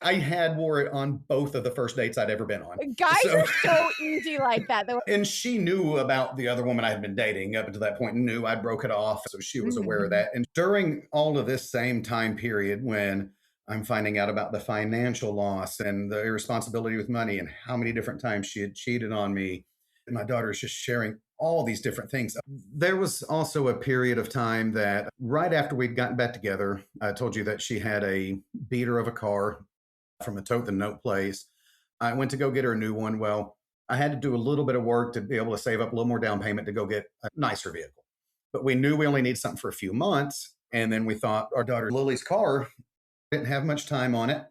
I had wore it on both of the first dates I'd ever been on.
Guys
So-
are so easy like that. Though.
And she knew about the other woman I had been dating up until that point and knew I broke it off. So she was aware of that. And during all of this same time period when I'm finding out about the financial loss and the irresponsibility with money and how many different times she had cheated on me, and my daughter is just sharing all these different things. There was also a period of time that right after we'd gotten back together, I told you that she had a beater of a car from a tote the note place. I went to go get her a new one. Well, I had to do a little bit of work to be able to save up a little more down payment to go get a nicer vehicle. But we knew we only need something for a few months. And then we thought our daughter Lily's car didn't have much time on it.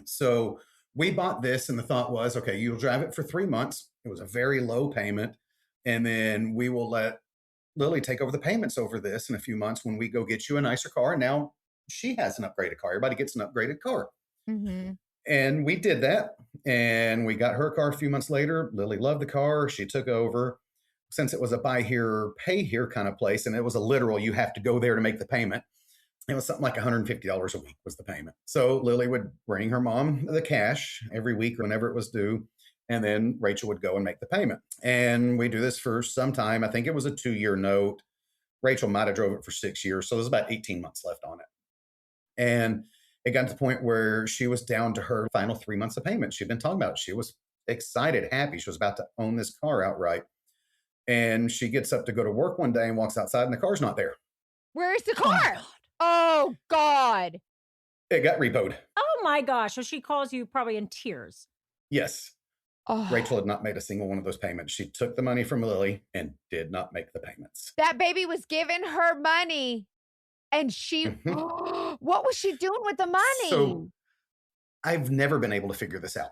So we bought this and the thought was, okay, you'll drive it for 3 months. It was a very low payment. And then we will let Lily take over the payments over this in a few months when we go get you a nicer car. And now she has an upgraded car. Everybody gets an upgraded car.
Mm-hmm.
And we did that. And we got her car a few months later. Lily loved the car. She took over. Since it was a buy here, pay here kind of place, and it was a literal, you have to go there to make the payment. It was something like $150 a week was the payment. So Lily would bring her mom the cash every week or whenever it was due. And then Rachel would go and make the payment. And we do this for some time. I think it was a 2-year note. Rachel might have drove it for 6 years. So there's about 18 months left on it. And it got to the point where she was down to her final 3 months of payment. She'd been talking about it. She was excited, happy. She was about to own this car outright. And she gets up to go to work one day and walks outside and the car's not there.
Where's the
Oh my
car?
God.
Oh, God.
It got repoed.
Oh my gosh. So she calls you probably in tears.
Yes.
Oh.
Rachel had not made a single one of those payments. She took the money from Lily and did not make the payments.
That baby was giving her money. And she, what was she doing with the money?
So I've never been able to figure this out.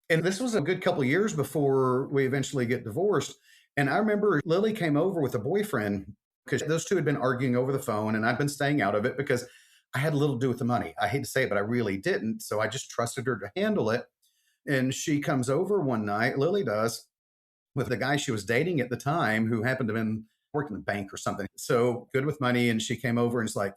And this was a good couple of years before we eventually get divorced. And I remember Lily came over with a boyfriend because those two had been arguing over the phone and I'd been staying out of it because I had little to do with the money. I hate to say it, but I really didn't. So I just trusted her to handle it. And she comes over one night, Lily does, with the guy she was dating at the time who happened to have been working in the bank or something. So good with money. And she came over and it's like,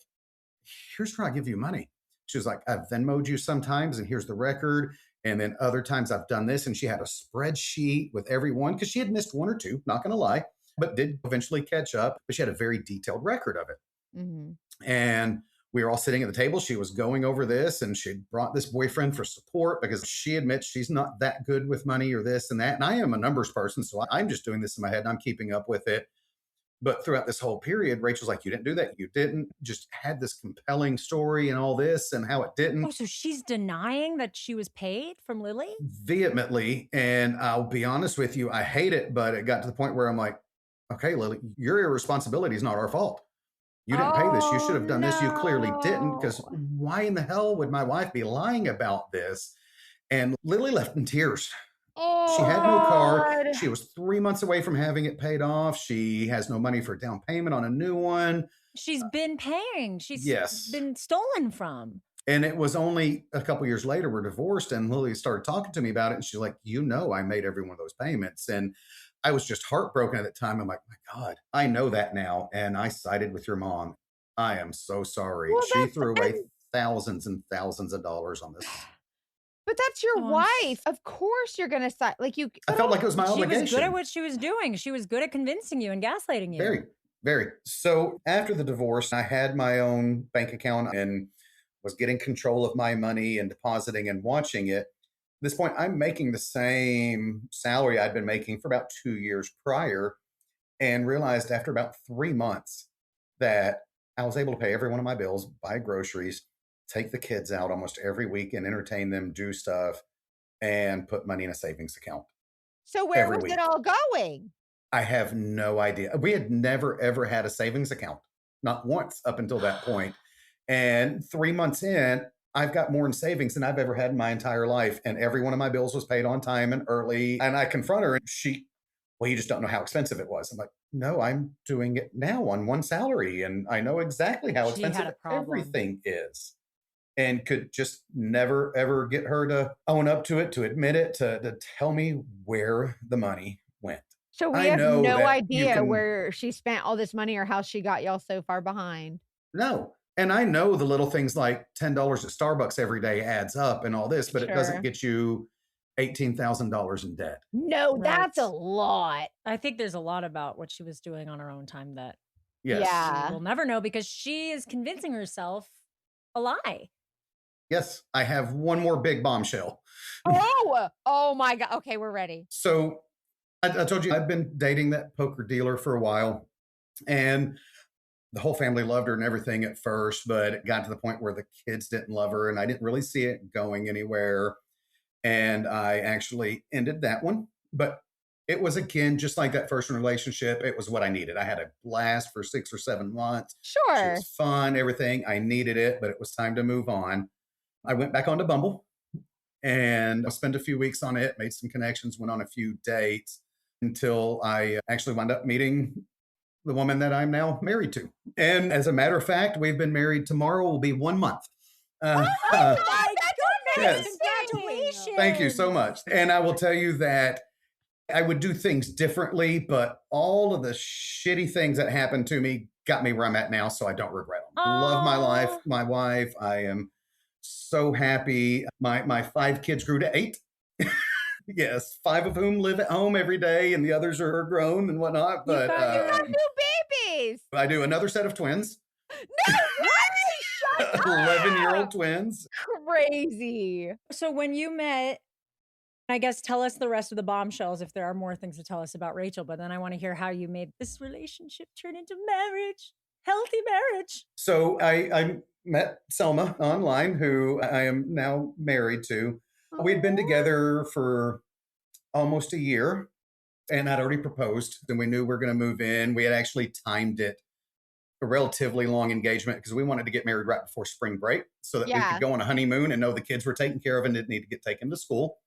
here's where I give you money. She was like, I've Venmo'd you sometimes and here's the record. And then other times I've done this. And she had a spreadsheet with everyone because she had missed one or two, not going to lie, but did eventually catch up. But she had a very detailed record of it.
Mm-hmm.
And we were all sitting at the table. She was going over this and she brought this boyfriend for support because she admits she's not that good with money or this and that. And I am a numbers person. So I'm just doing this in my head and I'm keeping up with it. But throughout this whole period, Rachel's like, you didn't do that. You didn't. Just had this compelling story and all this and how it
Oh,
didn't
so she's denying that she was paid from Lily?
vehemently. And I'll be honest with you, I hate it, but it got to the point where I'm like, okay, Lily, your irresponsibility is not our fault. You didn't pay this. You should
Oh,
have done this. You clearly didn't. Because
no.
why in the hell would my wife be lying about this? And Lily left in tears.
Oh,
She had no car.
God.
She was 3 months away from having it paid off. She has no money for down payment on a new one.
She's been paying. She's
Yes.
been stolen from.
And it was only a couple years later, we're divorced, and Lily started talking to me about it. And she's like, I made every one of those payments. And I was just heartbroken at the time. I'm like, my God, I know that now. And I sided with your mom. I am so sorry.
Well,
She threw away thousands and thousands of dollars on this.
But that's your
Oh,
wife. Of course you're going to side. Like you.
I felt like it was my
She
obligation.
was good at what she was doing. She was good at convincing you and gaslighting you.
Very, very. So after the divorce, I had my own bank account and was getting control of my money and depositing and watching it. At this point, I'm making the same salary I'd been making for about 2 years prior, and realized after about 3 months that I was able to pay every one of my bills, buy groceries, take the kids out almost every week and entertain them, do stuff, and put money in a savings account.
So where
every
was
week.
it all going?
I have no idea. We had never, ever had a savings account, not once up until that point. And 3 months in, I've got more in savings than I've ever had in my entire life. And every one of my bills was paid on time and early. And I confront her and well, you just don't know how expensive it was. I'm like, no, I'm doing it now on one salary. And I know exactly how
She had
expensive
a problem.
everything is. And could just never, ever get her to own up to it, to admit it, to tell me where the money went.
So we
I
have
know
no
that you
idea
can-
where she spent all this money or how she got y'all so far behind.
No. And I know the little things like $10 at Starbucks every day adds up and all this, but it
Sure.
doesn't get you $18,000 in debt.
No, that's a
Right.
lot.
I think there's a lot about what she was doing on her own time that
Yes.
Yeah.
we'll never know because she is convincing herself a lie.
Yes. I have one more big bombshell.
Oh my God. Okay, we're ready.
So I told you I've been dating that poker dealer for a while, and the whole family loved her and everything at first, but it got to the point where the kids didn't love her and I didn't really see it going anywhere. And I actually ended that one. But it was, again, just like that first relationship. It was what I needed. I had a blast for 6 or 7 months. She
Sure.
was fun, everything. I needed it, but it was time to move on. I went back onto Bumble and I spent a few weeks on it, made some connections, went on a few dates until I actually wound up meeting the woman that I'm now married to. And as a matter of fact, we've been married. Tomorrow will be 1 month.
Oh
Uh,
my
Yes.
Congratulations.
Thank you so much. And I will tell you that I would do things differently, but all of the shitty things that happened to me got me where I'm at now, so I don't regret them. Love my life,
Aw.
my wife. I am so happy. My 5 kids grew to 8. Yes, 5 of whom live at home every day, and the others are grown and whatnot. But
You got new babies.
I do another set of twins,
No way. Shut up.
11-year-old twins.
Crazy.
So when you met, I guess tell us the rest of the bombshells if there are more things to tell us about Rachel, but then I want to hear how you made this relationship turn into marriage, healthy marriage.
So I met Selma online, who I am now married to. We'd been together for almost a year, and I'd already proposed, and we knew we were going to move in. We had actually timed it a relatively long engagement because we wanted to get married right before spring break so that we
Yeah.
could go on a honeymoon and know the kids were taken care of and didn't need to get taken to school.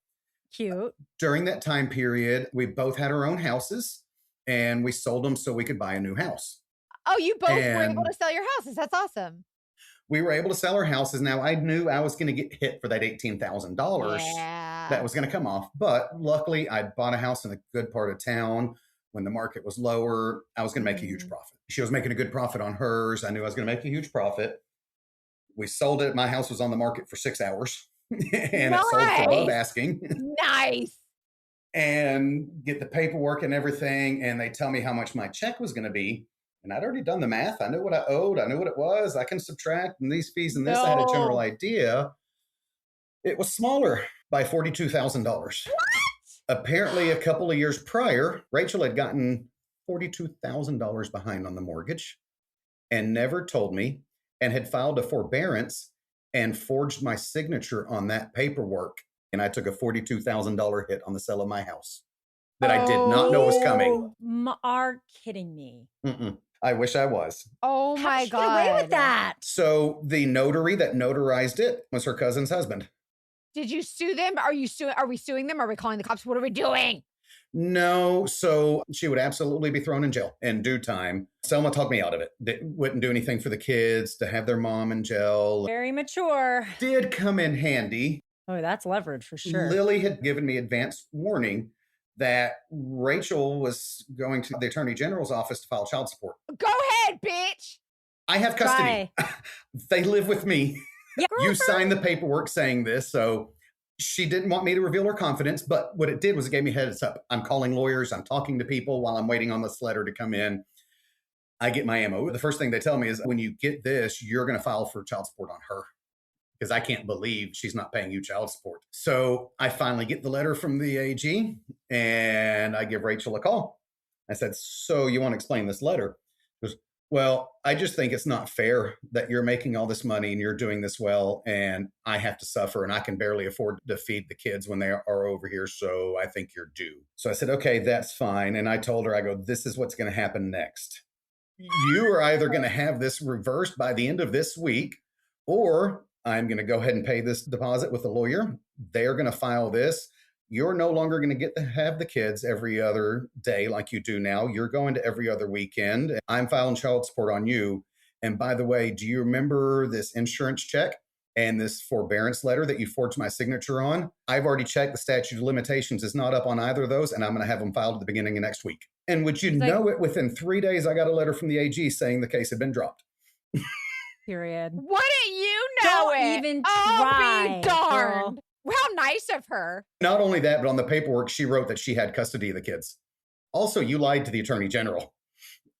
Cute.
During that time period, we both had our own houses, and we sold them so we could buy a new house.
Oh, you both were
And-
able to sell your houses. That's awesome.
We were able to sell our houses. Now, I knew I was going to get hit for that $18,000
Yeah.
that was going to come off. But luckily, I bought a house in a good part of town. When the market was lower, I was going to make a huge profit. She was making a good profit on hers. I knew I was going to make a huge profit. We sold it. My house was on the market for 6 hours and it sold for above
Nice.
asking.
Nice.
And get the paperwork and everything. And they tell me how much my check was going to be. And I'd already done the math. I knew what I owed. I knew what it was. I can subtract and these fees and this. I had a general
No.
idea. It was smaller by $42,000. Apparently, a couple of years prior, Rachel had gotten $42,000 behind on the mortgage and never told me, and had filed a forbearance and forged my signature on that paperwork. And I took a $42,000 hit on the sale of my house that I did not know was coming.
You are kidding me.
Mm-mm. I wish I was.
Oh
How
my
did she get away with
God.
that?
So the notary that notarized it was her cousin's husband.
Did you sue them? Are we suing them? Are we calling the cops? What are we doing?
No, so she would absolutely be thrown in jail in due time. Selma talked me out of it. They wouldn't do anything for the kids to have their mom in jail.
Very mature.
Did come in handy.
Oh, that's leverage for sure.
Lily had given me advance warning that Rachel was going to the Attorney General's office to file child support.
Go ahead, bitch.
I have custody. They live with me.
Yeah.
You signed the paperwork saying this, so she didn't want me to reveal her confidence, but what it did was it gave me heads up. I'm calling lawyers, I'm talking to people while I'm waiting on this letter to come in. I get my ammo. The first thing they tell me is, when you get this, you're going to file for child support on her, because I can't believe she's not paying you child support. So I finally get the letter from the AG and I give Rachel a call. I said, so you want to explain this letter? She goes, well, I just think it's not fair that you're making all this money and you're doing this well, and I have to suffer, and I can barely afford to feed the kids when they are over here. So I think you're due. So I said, okay, that's fine. And I told her, I go, this is what's going to happen next. You are either going to have this reversed by the end of this week, or I'm going to go ahead and pay this deposit with a lawyer. They're going to file this. You're no longer going to get to have the kids every other day like you do now. You're going to every other weekend. I'm filing child support on you. And by the way, do you remember this insurance check and this forbearance letter that you forged my signature on? I've already checked. The statute of limitations is not up on either of those, and I'm going to have them filed at the beginning of next week. And would you know it, within 3 days, I got a letter from the AG saying the case had been dropped.
Period.
Wouldn't you know
Don't
it?
even
Oh,
try,
be darned.
girl.
How nice of her.
Not only that, but on the paperwork, she wrote that she had custody of the kids. Also, you lied to the Attorney General.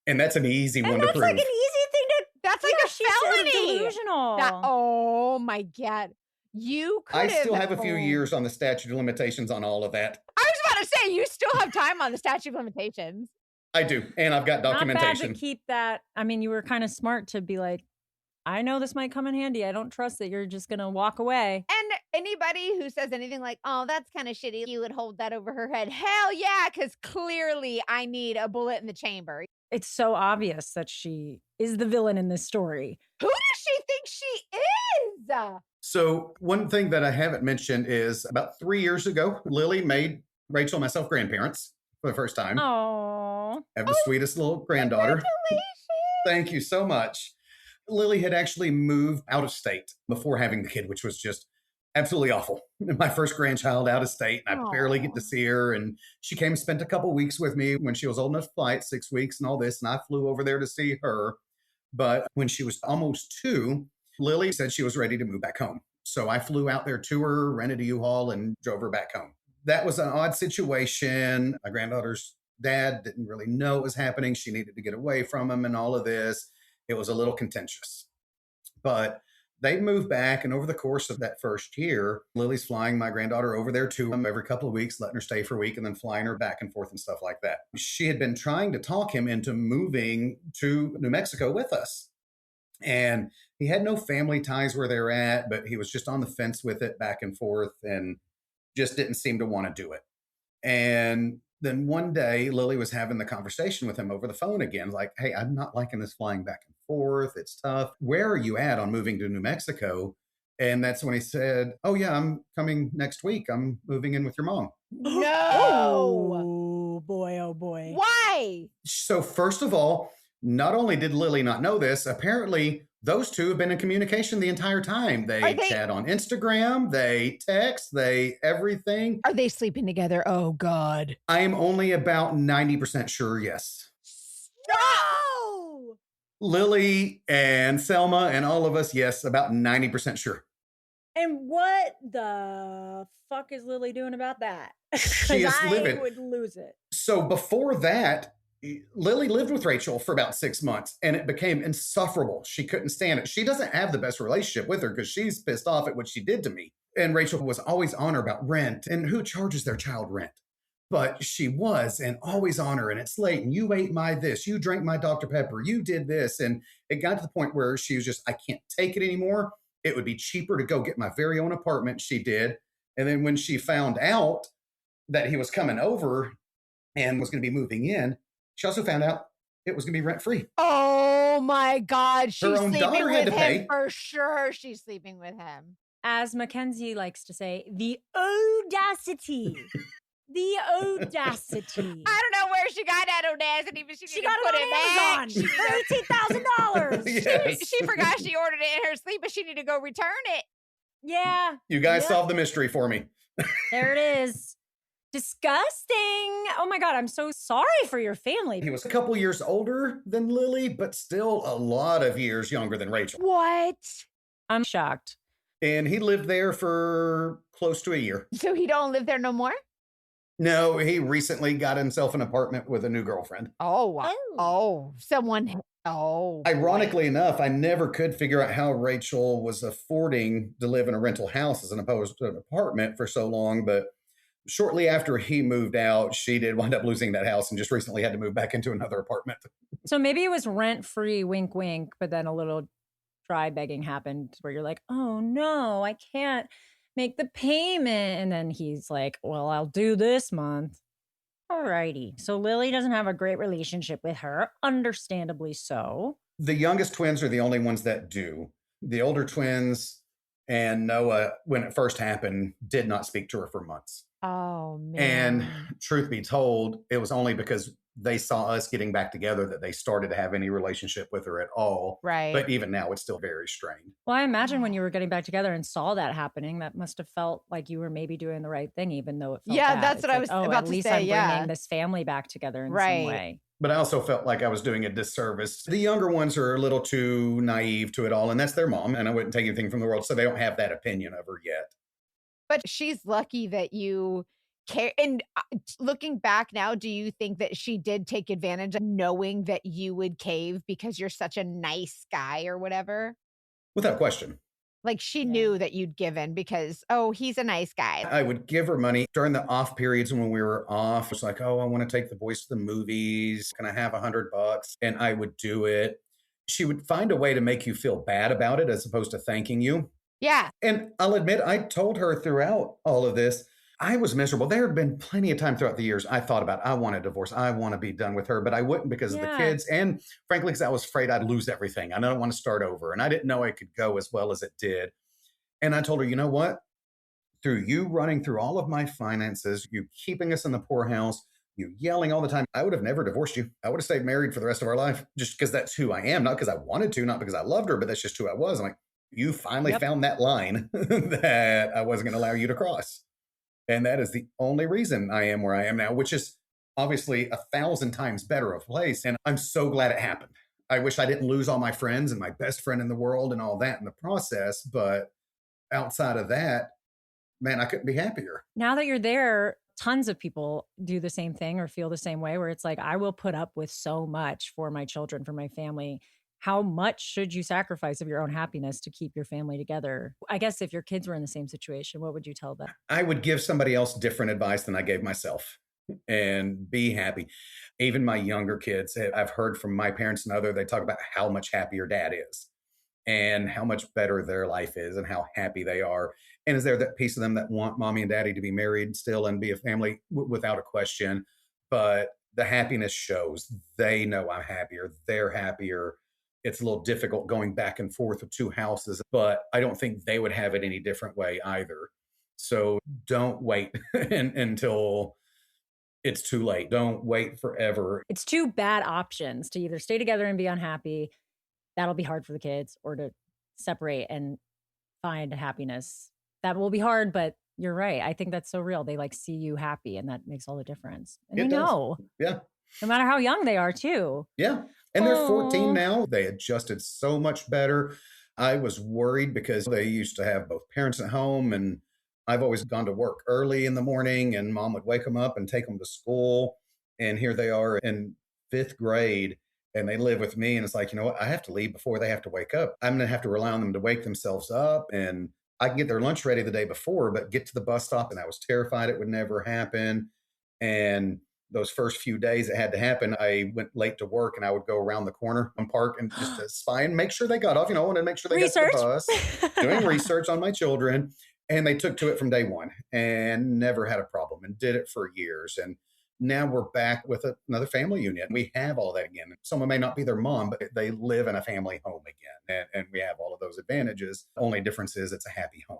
And that's an easy one to
That's
prove.
like an easy thing to.
That's like a
she's so
felony.
delusional.
Oh my God. You could
I still have a few
Oh.
years on the statute of limitations on all of that.
I was about to say, you still have time on the statute of limitations.
I do. And I've got
Not bad
documentation.
to keep that. I mean, you were kind of smart to be like, I know this might come in handy. I don't trust that you're just going to walk away.
And anybody who says anything like, oh, that's kind of shitty, you would hold that over her head. Hell yeah, because clearly I need a bullet in the chamber.
It's so obvious that she is the villain in this story.
Who does she think she is?
So one thing that I haven't mentioned is about 3 years ago, Lily made Rachel and myself grandparents for the first time.
Oh,
I have the sweetest little granddaughter. Thank you so much. Lily had actually moved out of state before having the kid, which was just absolutely awful. My first grandchild out of state, and I barely get to see her. And she came and spent a couple weeks with me when she was old enough to fly, 6 weeks and all this. And I flew over there to see her. But when she was almost 2, Lily said she was ready to move back home. So I flew out there to her, rented a U-Haul, and drove her back home. That was an odd situation. My granddaughter's dad didn't really know what was happening. She needed to get away from him and all of this. It was a little contentious. But they moved back, and over the course of that first year, Lily's flying my granddaughter over there to him every couple of weeks, letting her stay for a week, and then flying her back and forth and stuff like that. She had been trying to talk him into moving to New Mexico with us. And he had no family ties where they're at, but he was just on the fence with it back and forth and just didn't seem to want to do it. And then one day, Lily was having the conversation with him over the phone again, like, hey, I'm not liking this flying back and forth. It's tough. Where are you at on moving to New Mexico? And that's when he said, oh, yeah, I'm coming next week. I'm moving in with your mom.
No.
oh boy, oh boy.
Why?
So first of all, not only did Lily not know this, apparently those two have been in communication the entire time. They chat on Instagram, they text, they everything.
Are they sleeping together? Oh, God.
I am only about 90% sure, yes.
No!
Lily and Selma and all of us, yes, about 90% sure.
And what the fuck is Lily doing about that?
She is livid.
I would lose it.
So before that, Lily lived with Rachel for about 6 months, and it became insufferable. She couldn't stand it. She doesn't have the best relationship with her because she's pissed off at what she did to me. And Rachel was always on her about rent and who charges their child rent. But she was, and always on her. And it's late, and you ate my this, you drank my Dr. Pepper, you did this. And it got to the point where she was just, I can't take it anymore. It would be cheaper to go get my very own apartment. She did. And then when she found out that he was coming over and was going to be moving in, she also found out it was going to be rent free.
Oh my God. She's
Her own
sleeping
daughter had
with
to
him
pay.
for sure. She's sleeping with him.
As Mackenzie likes to say, the audacity. The audacity.
I don't know where she got that audacity, but she
got
put
it on
back.
Amazon for $18,000.
Yes.
She forgot she ordered it in her sleep, but she needed to go return it.
Yeah.
You guys
Yep.
solved the mystery for me.
There it is. Disgusting. Oh my God, I'm so sorry for your family.
He was a couple years older than Lily, but still a lot of years younger than Rachel.
What?
I'm shocked.
And he lived there for close to a year.
So he don't live there no more?
No, he recently got himself an apartment with a new girlfriend.
Oh, wow. Oh, someone. Oh, boy.
Ironically enough, I never could figure out how Rachel was affording to live in a rental house as opposed to an apartment for so long. But shortly after he moved out, she did wind up losing that house and just recently had to move back into another apartment.
So maybe it was rent-free, wink, wink, but then a little dry begging happened where you're like, oh no, I can't make the payment. And then he's like, well, I'll do this month. Alrighty. So Lily doesn't have a great relationship with her, understandably so.
The youngest twins are the only ones that do. The older twins and Noah, when it first happened, did not speak to her for months.
Oh, man.
And truth be told, it was only because they saw us getting back together that they started to have any relationship with her at all.
Right.
But even now, it's still very strained.
Well, I imagine when you were getting back together and saw that happening, that must have felt like you were maybe doing the right thing, even though it felt
Yeah,
bad.
that's
It's
what I
like,
was
oh,
about
at
to
least
say,
I'm
yeah.
bringing this family back together in
Right.
some way.
But I also felt like I was doing a disservice. The younger ones are a little too naive to it all, and that's their mom, and I wouldn't take anything from the world, so they don't have that opinion of her yet.
But she's lucky that you care. And looking back now, do you think that she did take advantage of knowing that you would cave because you're such a nice guy or whatever?
Without question.
Like she
Yeah.
knew that you'd given because, oh, he's a nice guy.
I would give her money during the off periods when we were off. It's like, oh, I want to take the boys to the movies. Can I have $100? And I would do it. She would find a way to make you feel bad about it as opposed to thanking you.
Yeah.
And I'll admit, I told her throughout all of this, I was miserable. There had been plenty of time throughout the years I thought about, I want a divorce. I want to be done with her, but I wouldn't because of the
Yeah.
kids. And frankly, because I was afraid I'd lose everything. I don't want to start over. And I didn't know it could go as well as it did. And I told her, you know what? Through you running through all of my finances, you keeping us in the poorhouse, you yelling all the time, I would have never divorced you. I would have stayed married for the rest of our life just because that's who I am. Not because I wanted to, not because I loved her, but that's just who I was. I'm like, you finally
Yep.
found that line that I wasn't going to allow you to cross. And that is the only reason I am where I am now, which is obviously 1,000 times better of place. And I'm so glad it happened. I wish I didn't lose all my friends and my best friend in the world and all that in the process. But outside of that, man, I couldn't be happier.
Now that you're there, tons of people do the same thing or feel the same way where it's like, I will put up with so much for my children, for my family. How much should you sacrifice of your own happiness to keep your family together? I guess if your kids were in the same situation, what would you tell them?
I would give somebody else different advice than I gave myself and be happy. Even my younger kids, I've heard from my parents and other, they talk about how much happier dad is and how much better their life is and how happy they are. And is there that piece of them that want mommy and daddy to be married still and be a family? Without a question. But the happiness shows. They know I'm happier. They're happier. It's a little difficult going back and forth with two houses, but I don't think they would have it any different way either. So don't wait until it's too late. Don't wait forever.
It's two bad options to either stay together and be unhappy. That'll be hard for the kids, or to separate and find happiness. That will be hard, but you're right. I think that's so real. They like see you happy, and that makes all the difference. And
It
they
does.
know,
Yeah.
no matter how young they are too.
Yeah. And they're
Aw.
14 now. They adjusted so much better. I was worried because they used to have both parents at home, and I've always gone to work early in the morning, and mom would wake them up and take them to school. And here they are in 5th grade, and they live with me. And it's like, you know what? I have to leave before they have to wake up. I'm going to have to rely on them to wake themselves up. And I can get their lunch ready the day before, but get to the bus stop. And I was terrified it would never happen. And those first few days it had to happen, I went late to work and I would go around the corner and park and just to spy and make sure they got off. I wanted to make sure they got to the bus, doing research on my children. And they took to it from day one and never had a problem and did it for years. And now we're back with another family unit. We have all that again. Someone may not be their mom, but they live in a family home again. And we have all of those advantages. The only difference is it's a happy home.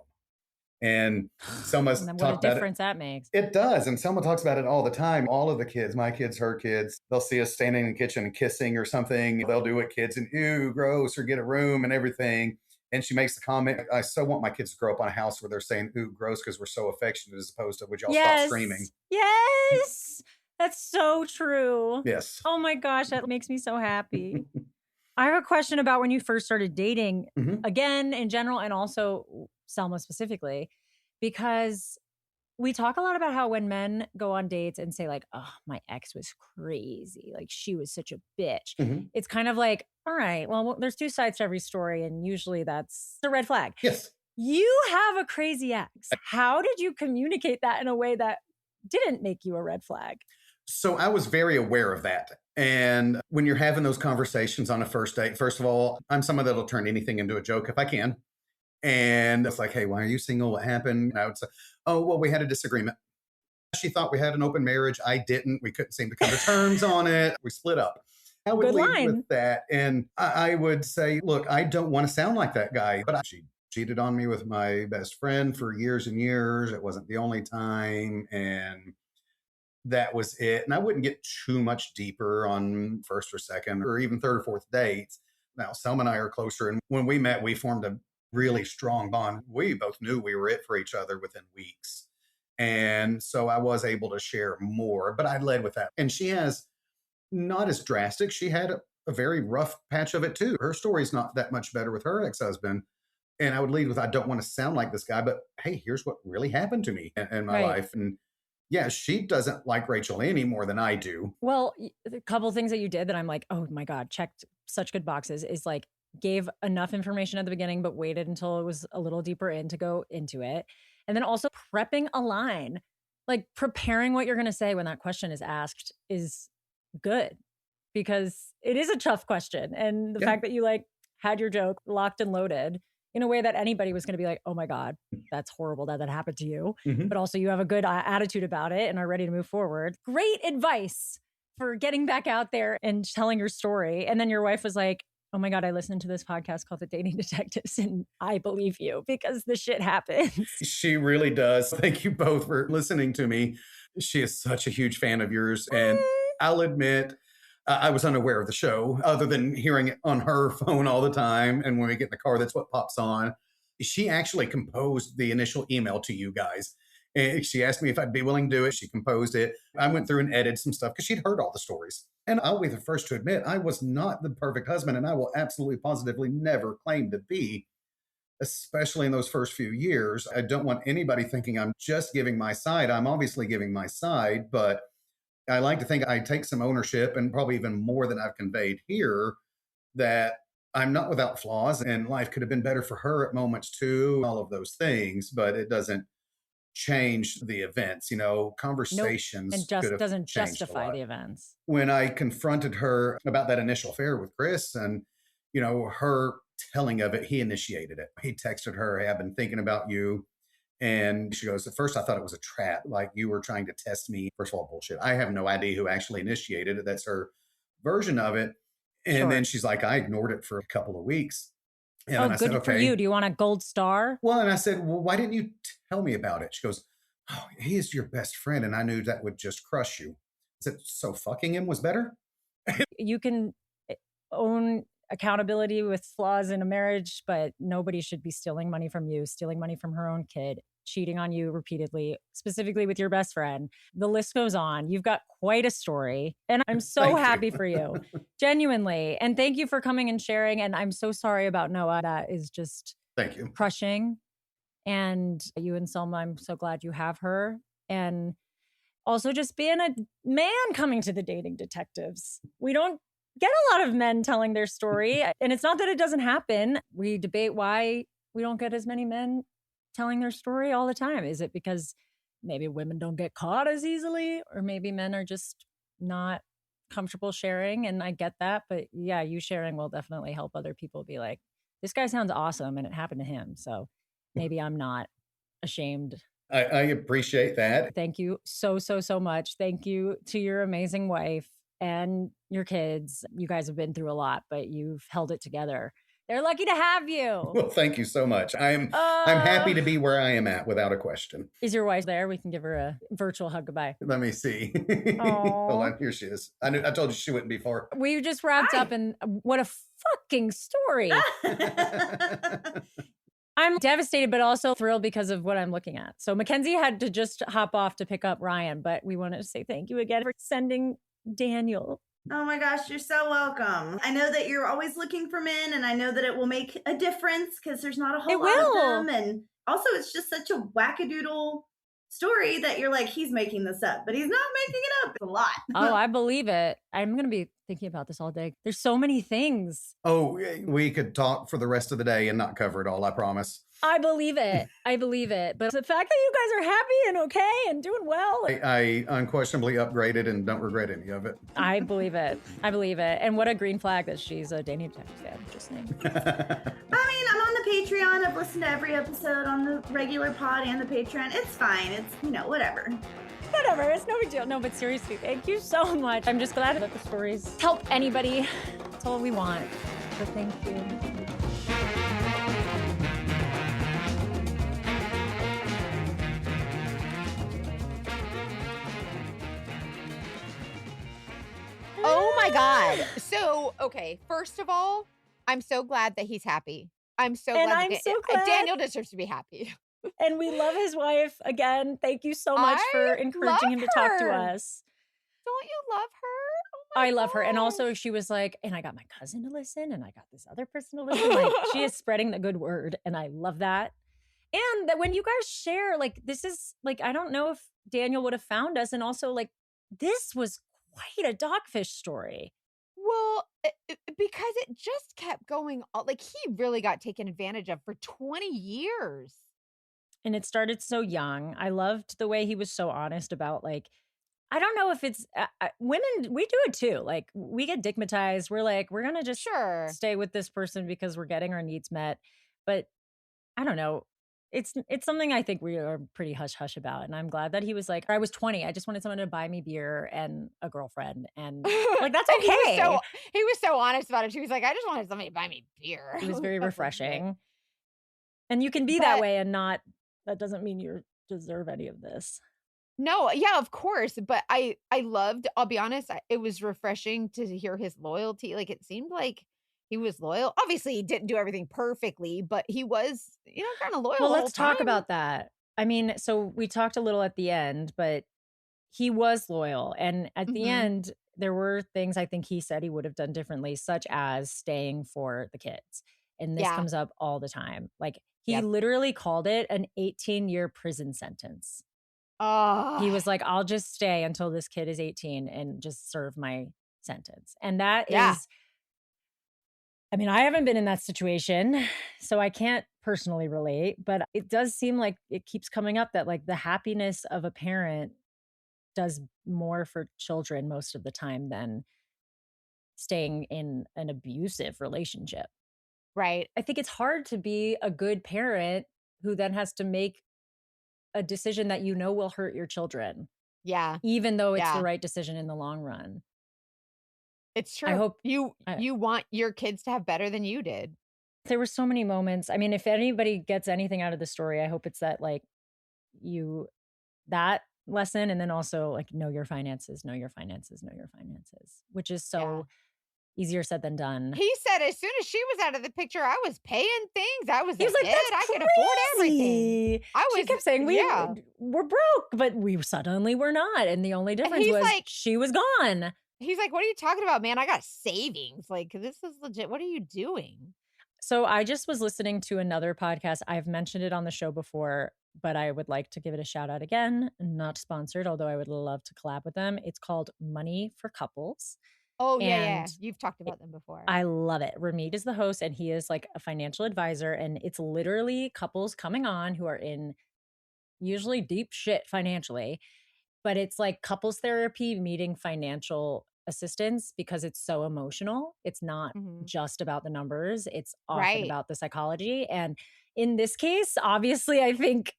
And Selma's
And
talked
what a
about it.
difference that makes.
It does. And Selma talks about it all the time. All of the kids, my kids, her kids, they'll see us standing in the kitchen and kissing or something. They'll do it, kids, and ew, gross, or get a room and everything. And she makes the comment, I so want my kids to grow up on a house where they're saying, ooh, gross, because we're so affectionate, as opposed to, would y'all stop screaming?
Yes. That's so true.
Yes.
Oh my gosh, that makes me so happy. I have a question about when you first started dating, again, in general, and also Selma specifically, because we talk a lot about how when men go on dates and say like, oh, my ex was crazy, like she was such a bitch. It's kind of like, all right, well, there's two sides to every story. And usually that's a red flag.
Yes.
You have a crazy ex. How did you communicate that in a way that didn't make you a red flag?
So I was very aware of that. And when you're having those conversations on a first date, first of all, I'm someone that'll turn anything into a joke if I can. And it's like, hey, why are you single? What happened? And I would say, oh, well, we had a disagreement. She thought we had an open marriage. I didn't. We couldn't seem to come to terms on it. We split up. I would
Good
lead
line.
with that. And I would say, look, I don't want to sound like that guy, but she cheated on me with my best friend for years and years. It wasn't the only time. And that was it. And I wouldn't get too much deeper on first or second or even third or fourth dates. Now, Selma and I are closer. And when we met, we formed a really strong bond. We both knew we were it for each other within weeks. And so I was able to share more, but I led with that. And she has not as drastic. She had a very rough patch of it too. Her story's not that much better with her ex-husband. And I would lead with, I don't want to sound like this guy, but hey, here's what really happened to me in my life. And yeah, she doesn't like Rachel any more than I do.
Well, a couple things that you did that I'm like, oh my God, checked such good boxes is like gave enough information at the beginning, but waited until it was a little deeper in to go into it. And then also prepping a line, like preparing what you're going to say when that question is asked is good because it is a tough question. And the fact that you like had your joke locked and loaded in a way that anybody was going to be like, oh my God, that's horrible that happened to you. But also you have a good attitude about it and are ready to move forward. Great advice for getting back out there and telling your story. And then your wife was like, oh my God, I listened to this podcast called The Dating Detectives and I believe you because the shit happens.
She really does. Thank you both for listening to me. She is such a huge fan of yours. And I'll admit, I was unaware of the show other than hearing it on her phone all the time. And when we get in the car, that's what pops on. She actually composed the initial email to you guys. And she asked me if I'd be willing to do it. She composed it. I went through and edited some stuff because she'd heard all the stories. And I'll be the first to admit I was not the perfect husband. And I will absolutely positively never claim to be, especially in those first few years. I don't want anybody thinking I'm just giving my side. I'm obviously giving my side, but I like to think I take some ownership and probably even more than I've conveyed here that I'm not without flaws and life could have been better for her at moments too, all of those things, but it doesn't change the events, conversations.
And just doesn't justify the events.
When I confronted her about that initial affair with Chris and, her telling of it, he initiated it. He texted her, hey, I've been thinking about you. And she goes, at first I thought it was a trap, like you were trying to test me. First of all, bullshit. I have no idea who actually initiated it. That's her version of it. And then she's like, I ignored it for a couple of weeks. And then I
good
said,
for you. Do you want a gold star?
Well, and I said, well, why didn't you tell me about it? She goes, oh, he is your best friend. And I knew that would just crush you. I said, so fucking him was better?
You can own accountability with flaws in a marriage, but nobody should be stealing money from you, stealing money from her own kid, cheating on you repeatedly, specifically with your best friend. The list goes on. You've got quite a story. And I'm so happy for you, genuinely. And thank you for coming and sharing. And I'm so sorry about Noah. That is just crushing. And you and Selma, I'm so glad you have her. And also just being a man coming to the Dating Detectives. We don't get a lot of men telling their story. And it's not that it doesn't happen. We debate why we don't get as many men telling their story all the time. Is it because maybe women don't get caught as easily, or maybe men are just not comfortable sharing. And I get that. But yeah, you sharing will definitely help other people be like, this guy sounds awesome and it happened to him. So maybe I'm not ashamed.
I appreciate that.
Thank you so, so, so much. Thank you to your amazing wife and your kids. You guys have been through a lot, but you've held it together. They're lucky to have you.
Well, thank you so much. I'm happy to be where I am at, without a question.
Is your wife there? We can give her a virtual hug goodbye.
Let me see. Hold on, here she is. I told you she wouldn't be far.
We just wrapped up, and what a fucking story. I'm devastated, but also thrilled because of what I'm looking at. So Mackenzie had to just hop off to pick up Ryan, but we wanted to say thank you again for sending Daniel.
Oh my gosh, you're so welcome. I know that you're always looking for men, and I know that it will make a difference because there's not a whole lot of them. And also, it's just such a wackadoodle story that you're like, he's making this up, but he's not making it up. It's a lot.
Oh, I believe it. I'm going to be thinking about this all day. There's so many things.
Oh, we could talk for the rest of the day and not cover it all, I promise.
I believe it. I believe it. But the fact that you guys are happy and okay and doing well.
I unquestionably upgraded and don't regret any of it.
I believe it. I believe it. And what a green flag that she's a Dating Detective fan. Just saying.
I mean, I'm on the Patreon. I've listened to every episode on the regular pod and the Patreon. It's fine. It's, whatever.
Whatever, it's no big deal. No, but seriously, thank you so much. I'm just glad that the stories help anybody. That's all we want. So thank you.
Oh my God. So, okay, first of all, I'm so glad that he's happy. I'm so glad. Daniel deserves to be happy.
And we love his wife. Again, thank you so much for encouraging him to talk to us.
Don't you love her? Oh
I love her. And also she was like, and I got my cousin to listen and I got this other person to listen. Like she is spreading the good word. And I love that. And that when you guys share, like, this is like, I don't know if Daniel would have found us. And also like, this was quite a dogfish story.
Well, because it just kept going on. Like he really got taken advantage of for 20 years.
And it started so young. I loved the way he was so honest about like, I don't know if it's women, we do it too. Like we get digmatized. We're like, we're going to just stay with this person because we're getting our needs met. But I don't know. It's something I think we are pretty hush hush about. And I'm glad that he was like, I was 20. I just wanted someone to buy me beer and a girlfriend. And like, that's okay.
He was so honest about it. He was like, I just wanted somebody to buy me beer.
It was very refreshing. And you can be that way and not, that doesn't mean you deserve any of this.
No, yeah, of course. But I loved, I'll be honest, it was refreshing to hear his loyalty. Like it seemed like he was loyal. Obviously, he didn't do everything perfectly, but he was, kind of loyal.
Well, let's talk about that. I mean, so we talked a little at the end, but he was loyal. And at the end, there were things I think he said he would have done differently, such as staying for the kids. And this comes up all the time. Like he literally called it an 18-year prison sentence.
Oh.
He was like, I'll just stay until this kid is 18 and just serve my sentence. And that is, I mean, I haven't been in that situation, so I can't personally relate, but it does seem like it keeps coming up that like the happiness of a parent does more for children most of the time than staying in an abusive relationship.
Right.
I think it's hard to be a good parent who then has to make a decision that will hurt your children.
Yeah.
Even though it's the right decision in the long run.
It's true.
I hope
you want your kids to have better than you did.
There were so many moments. I mean, if anybody gets anything out of the story, I hope it's that like that lesson, and then also like know your finances, which is so easier said than done.
He said as soon as she was out of the picture, I was paying things. I was
like,
I could afford everything.
She kept saying we're broke, but we suddenly were not. And the only difference was like, she was gone.
He's like, what are you talking about, man? I got savings. Like, this is legit. What are you doing?
So I just was listening to another podcast. I've mentioned it on the show before, but I would like to give it a shout out again. Not sponsored, although I would love to collab with them. It's called Money for Couples.
Oh, yeah. You've talked about them before.
I love it. Ramit is the host, and he is like a financial advisor. And it's literally couples coming on who are in usually deep shit financially, but it's like couples therapy meeting financial assistance because it's so emotional. It's not
Mhm.
just about the numbers, it's often
Right.
about the psychology. And in this case, obviously, I think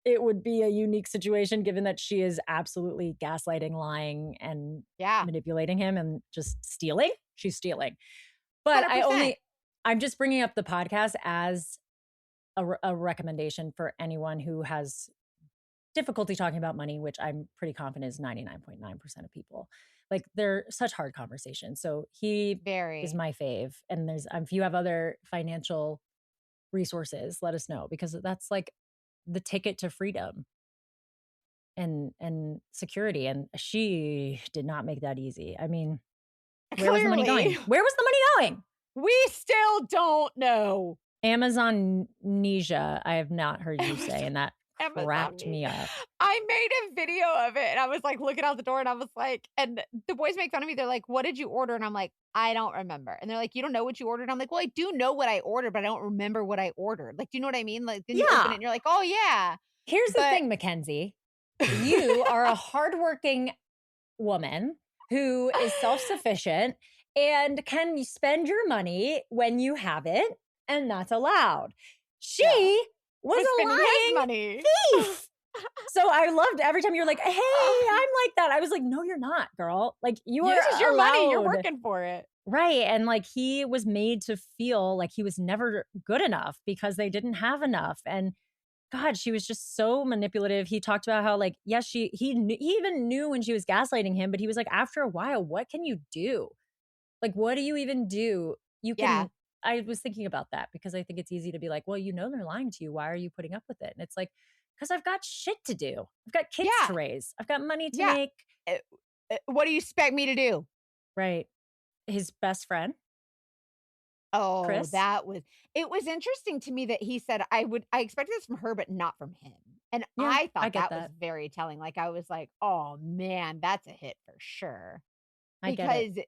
it would be a unique situation given that she is absolutely gaslighting, lying, and
Yeah.
manipulating him and just stealing. She's stealing. But
100%.
I'm just bringing up the podcast as a recommendation for anyone who has difficulty talking about money, which I'm pretty confident is 99.9% of people. Like they're such hard conversations. So he is
Very.
my fave. And there's if you have other financial resources, let us know because that's like the ticket to freedom and security. And she did not make that easy. I mean, where was the money
Clearly.
going? Where was the money going?
We still don't know.
Amazon Nesia, I have not heard you say, and that cracked me up.
I made a video of it and I was like looking out the door and I was like, and the boys make fun of me. They're like, what did you order? And I'm like, I don't remember. And they're like, you don't know what you ordered? And I'm like, well, I do know what I ordered, but I don't remember what I ordered. Like, do you know what I mean? Like, then you open it and you're like, oh yeah.
Here's the thing, Mackenzie. You are a hardworking woman who is self-sufficient and can spend your money when you have it, and that's allowed. She was a lying
money.
thief. So I loved every time you're like, hey, I'm like that. I was like, no, you're not, girl. Like you are
This is your money. You're
allowed.
working for it.
Right. And like he was made to feel like he was never good enough because they didn't have enough. And God, she was just so manipulative. He talked about how like, yes, he even knew when she was gaslighting him, but he was like, after a while, what can you do? Like, what do you even do? You can, I was thinking about that because I think it's easy to be like, well, you know, they're lying to you. Why are you putting up with it? And it's like, because I've got shit to do. I've got kids to raise. I've got money to make.
What do you expect me to do?
Right. His best friend.
Oh,
Chris?
it was interesting to me that he said, I expected this from her, but not from him. And
Yeah,
I
I
thought
get
that was
that.
very telling. Like, I was like, oh man, that's a hit for sure.
I get it.
Because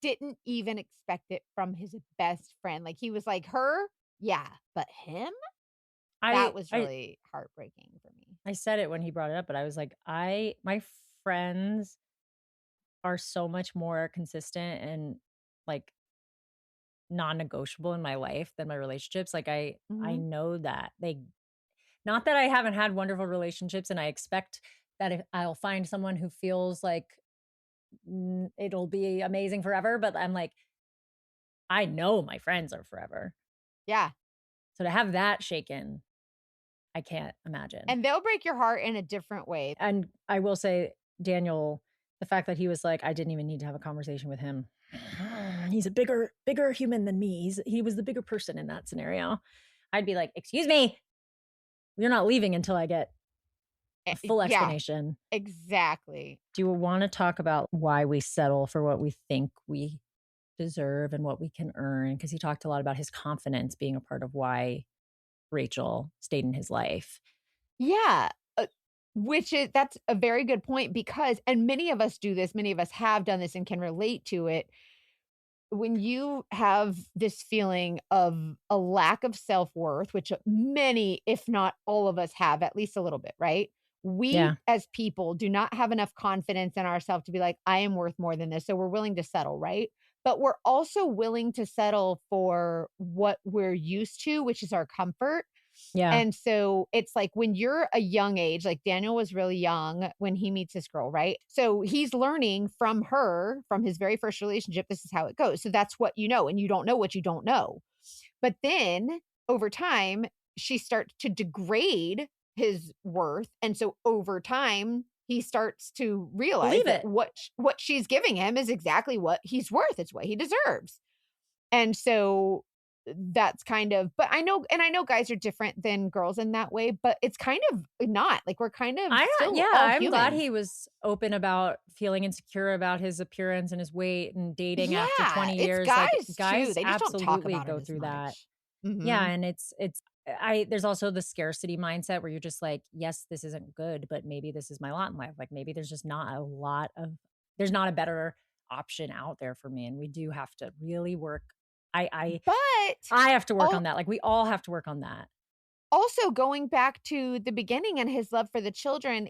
didn't even expect it from his best friend. Like, he was like, her, yeah, but him? That was really heartbreaking for me.
I said it when he brought it up, but I was like, my friends are so much more consistent and like non-negotiable in my life than my relationships. Like I know that not that I haven't had wonderful relationships and I expect that if I'll find someone who feels like it'll be amazing forever, but I'm like, I know my friends are forever.
Yeah.
So to have that shaken, I can't imagine.
And they'll break your heart in a different way.
And I will say, Daniel, the fact that he was like, I didn't even need to have a conversation with him. He's a bigger human than me. He was the bigger person in that scenario. I'd be like, excuse me, you're not leaving until I get a full explanation.
Exactly.
Do you want to talk about why we settle for what we think we deserve and what we can earn? Because he talked a lot about his confidence being a part of why Rachel stayed in his life.
Yeah. That's a very good point because, and many of us do this, many of us have done this and can relate to it. When you have this feeling of a lack of self-worth, which many, if not all of us have at least a little bit, right? We as people do not have enough confidence in ourselves to be like, I am worth more than this. So we're willing to settle, right? But we're also willing to settle for what we're used to, which is our comfort.
Yeah.
And so it's like when you're a young age, like Daniel was really young when he meets this girl, right? So he's learning from her, from his very first relationship, this is how it goes. So that's what you know, and you don't know what you don't know. But then over time, she starts to degrade his worth. And so over time, he starts to realize that what she's giving him is exactly what he's worth. It's what he deserves. And so that's kind of, but I know guys are different than girls in that way, but it's kind of not like we're kind of still all
I'm
humans.
glad he was open about feeling insecure about his appearance and his weight and dating after 20 years.
Guys,
like, guys
too. They just don't talk
absolutely
about
go
it as
through that.
much.
Yeah, and there's also the scarcity mindset where you're just like, yes, this isn't good, but maybe this is my lot in life. Like maybe there's just not there's not a better option out there for me, and we do have to really work. I have to work on that. Like we all have to work on that.
also going back to the beginning and his love for the children,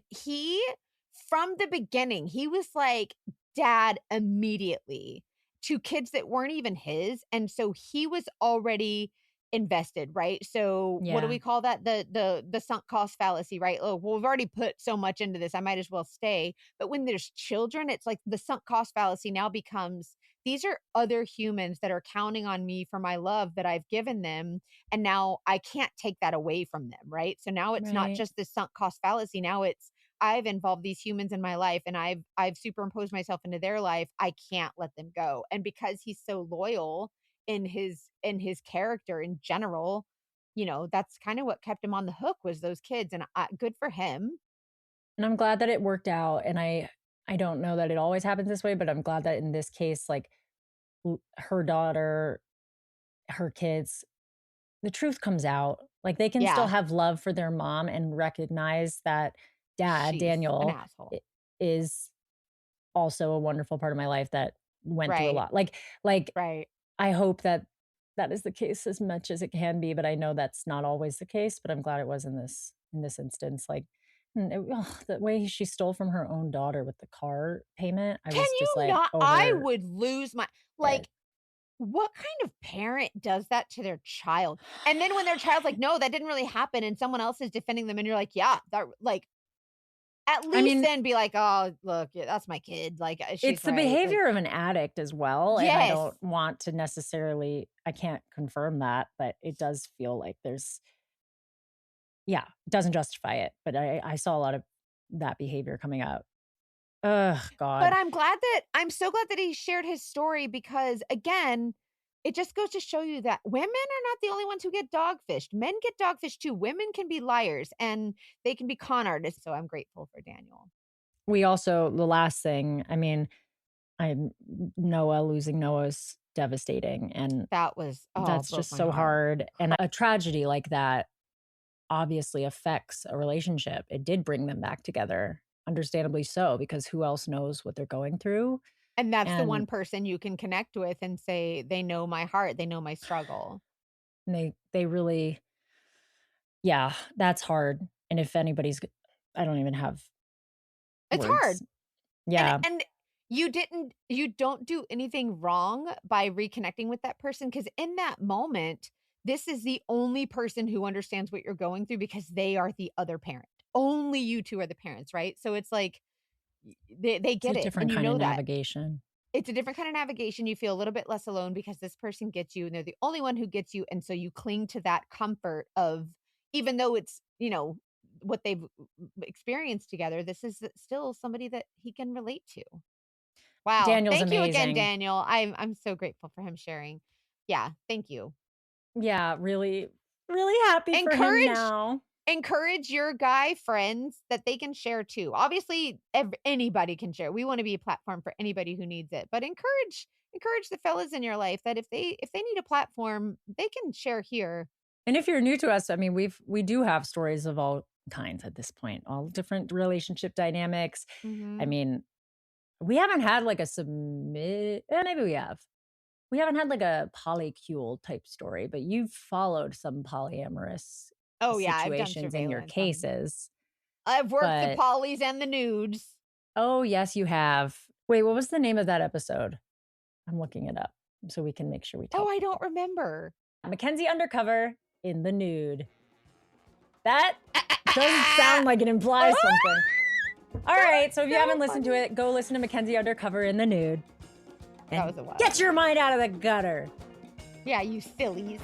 from the beginning, he was like dad immediately to kids that weren't even his. And so he was already invested, right? So what do
Yeah.
we call that? The sunk cost fallacy, right? Oh, well, we've already put so much into this. I might as well stay. But when there's children, it's like the sunk cost fallacy now becomes these are other humans that are counting on me for my love that I've given them. And now I can't take that away from them, right? So now it's not
Right.
just this sunk cost fallacy. Now it's I've involved these humans in my life and I've superimposed myself into their life. I can't let them go. And because he's so loyal in his character in general, that's kind of what kept him on the hook was those kids. And good for him.
And I'm glad that it worked out. And I don't know that it always happens this way, but I'm glad that in this case, like her daughter, her kids, the truth comes out. Like they can still
Yeah.
have love for their mom and recognize that dad,
She's an
Daniel,
asshole.
is also a wonderful part of my life that went through a
Right.
lot. Like
Right.
I hope that that is the case as much as it can be, but I know that's not always the case, but I'm glad it was in this instance. Like the way she stole from her own daughter with the car payment, I
Can
was just
you
like
not? I
over
would lose my
it.
like. What kind of parent does that to their child? And then when their child's like, no, that didn't really happen, and someone else is defending them, and you're like, yeah, that like at
I
least
mean,
then be like, oh, look, yeah, that's my kid. Like
it's
she's
the
right. Like,
behavior of an addict as well, and I
yes.
don't want to necessarily I can't confirm that, but it does feel like there's yeah, it doesn't justify it, but I saw a lot of that behavior coming out. Ugh,
But
God.
I'm so glad that he shared his story because again, it just goes to show you that women are not the only ones who get dogfished. Men get dogfished too. Women can be liars and they can be con artists. So I'm grateful for Daniel.
We also the last thing, I mean, I'm losing Noah is devastating, and
That was
that's
broke
just
my
so
heart.
hard, and a tragedy like that obviously affects a relationship. It did bring them back together, understandably so, because who else knows what they're going through,
And that's the one
and
person you can connect with and say, they know my heart, they know my struggle.
they really yeah, that's hard, and if anybody's I don't even have
It's hard.
words. Yeah,
And you don't do anything wrong by reconnecting with that person because in that moment, this is the only person who understands what you're going through because they are the other parent. Only you two are the parents, right? So it's like they
it's a
get it and
different
you
kind of
know that.
navigation.
It's a different kind of navigation. You feel a little bit less alone because this person gets you and they're the only one who gets you. And so you cling to that comfort of, even though it's, what they've experienced together, this is still somebody that he can relate to. Wow.
Daniel's
Thank you again,
amazing.
Daniel. I'm so grateful for him sharing. Yeah. Thank you.
Yeah, really, really happy for him
Encourage
now.
encourage your guy friends that they can share too. Obviously, anybody can share. We want to be a platform for anybody who needs it. But encourage the fellas in your life that if they need a platform, they can share here.
And if you're new to us, I mean, we do have stories of all kinds at this point, all different relationship dynamics. I
Mhm.
mean, we haven't had like a submit, maybe we have. We haven't had like a polycule type story, but you've followed some polyamorous
Oh yeah, I've done
situations in your
surveillance on.
cases.
I've worked the
But
polys and the nudes.
oh, yes, you have. Wait, what was the name of that episode? I'm looking it up so we can make sure we tell
Oh, I
people.
don't remember.
Mackenzie Undercover in the Nude. That doesn't sound like it implies something. All right, so if you haven't listened to it, go listen to Mackenzie Undercover in the Nude.
That was a while.
Get your mind out of the gutter.
Yeah, you sillies.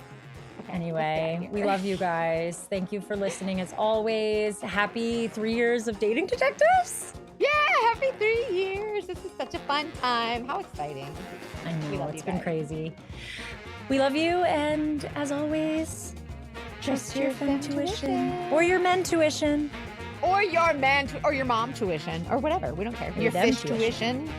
Okay,
Anyway, we love you guys. Thank you for listening as always. Happy 3 years of Dating Detectives.
Yeah, happy 3 years. This is such a fun time. How exciting.
I
We
know,
love
it's
you
been
guys.
crazy. We love you, and as always, trust your femtuition. Or your men tuition.
Or your man or your mom tuition or whatever. We don't care.
Or
Your
them
fish
tuition.
tuition.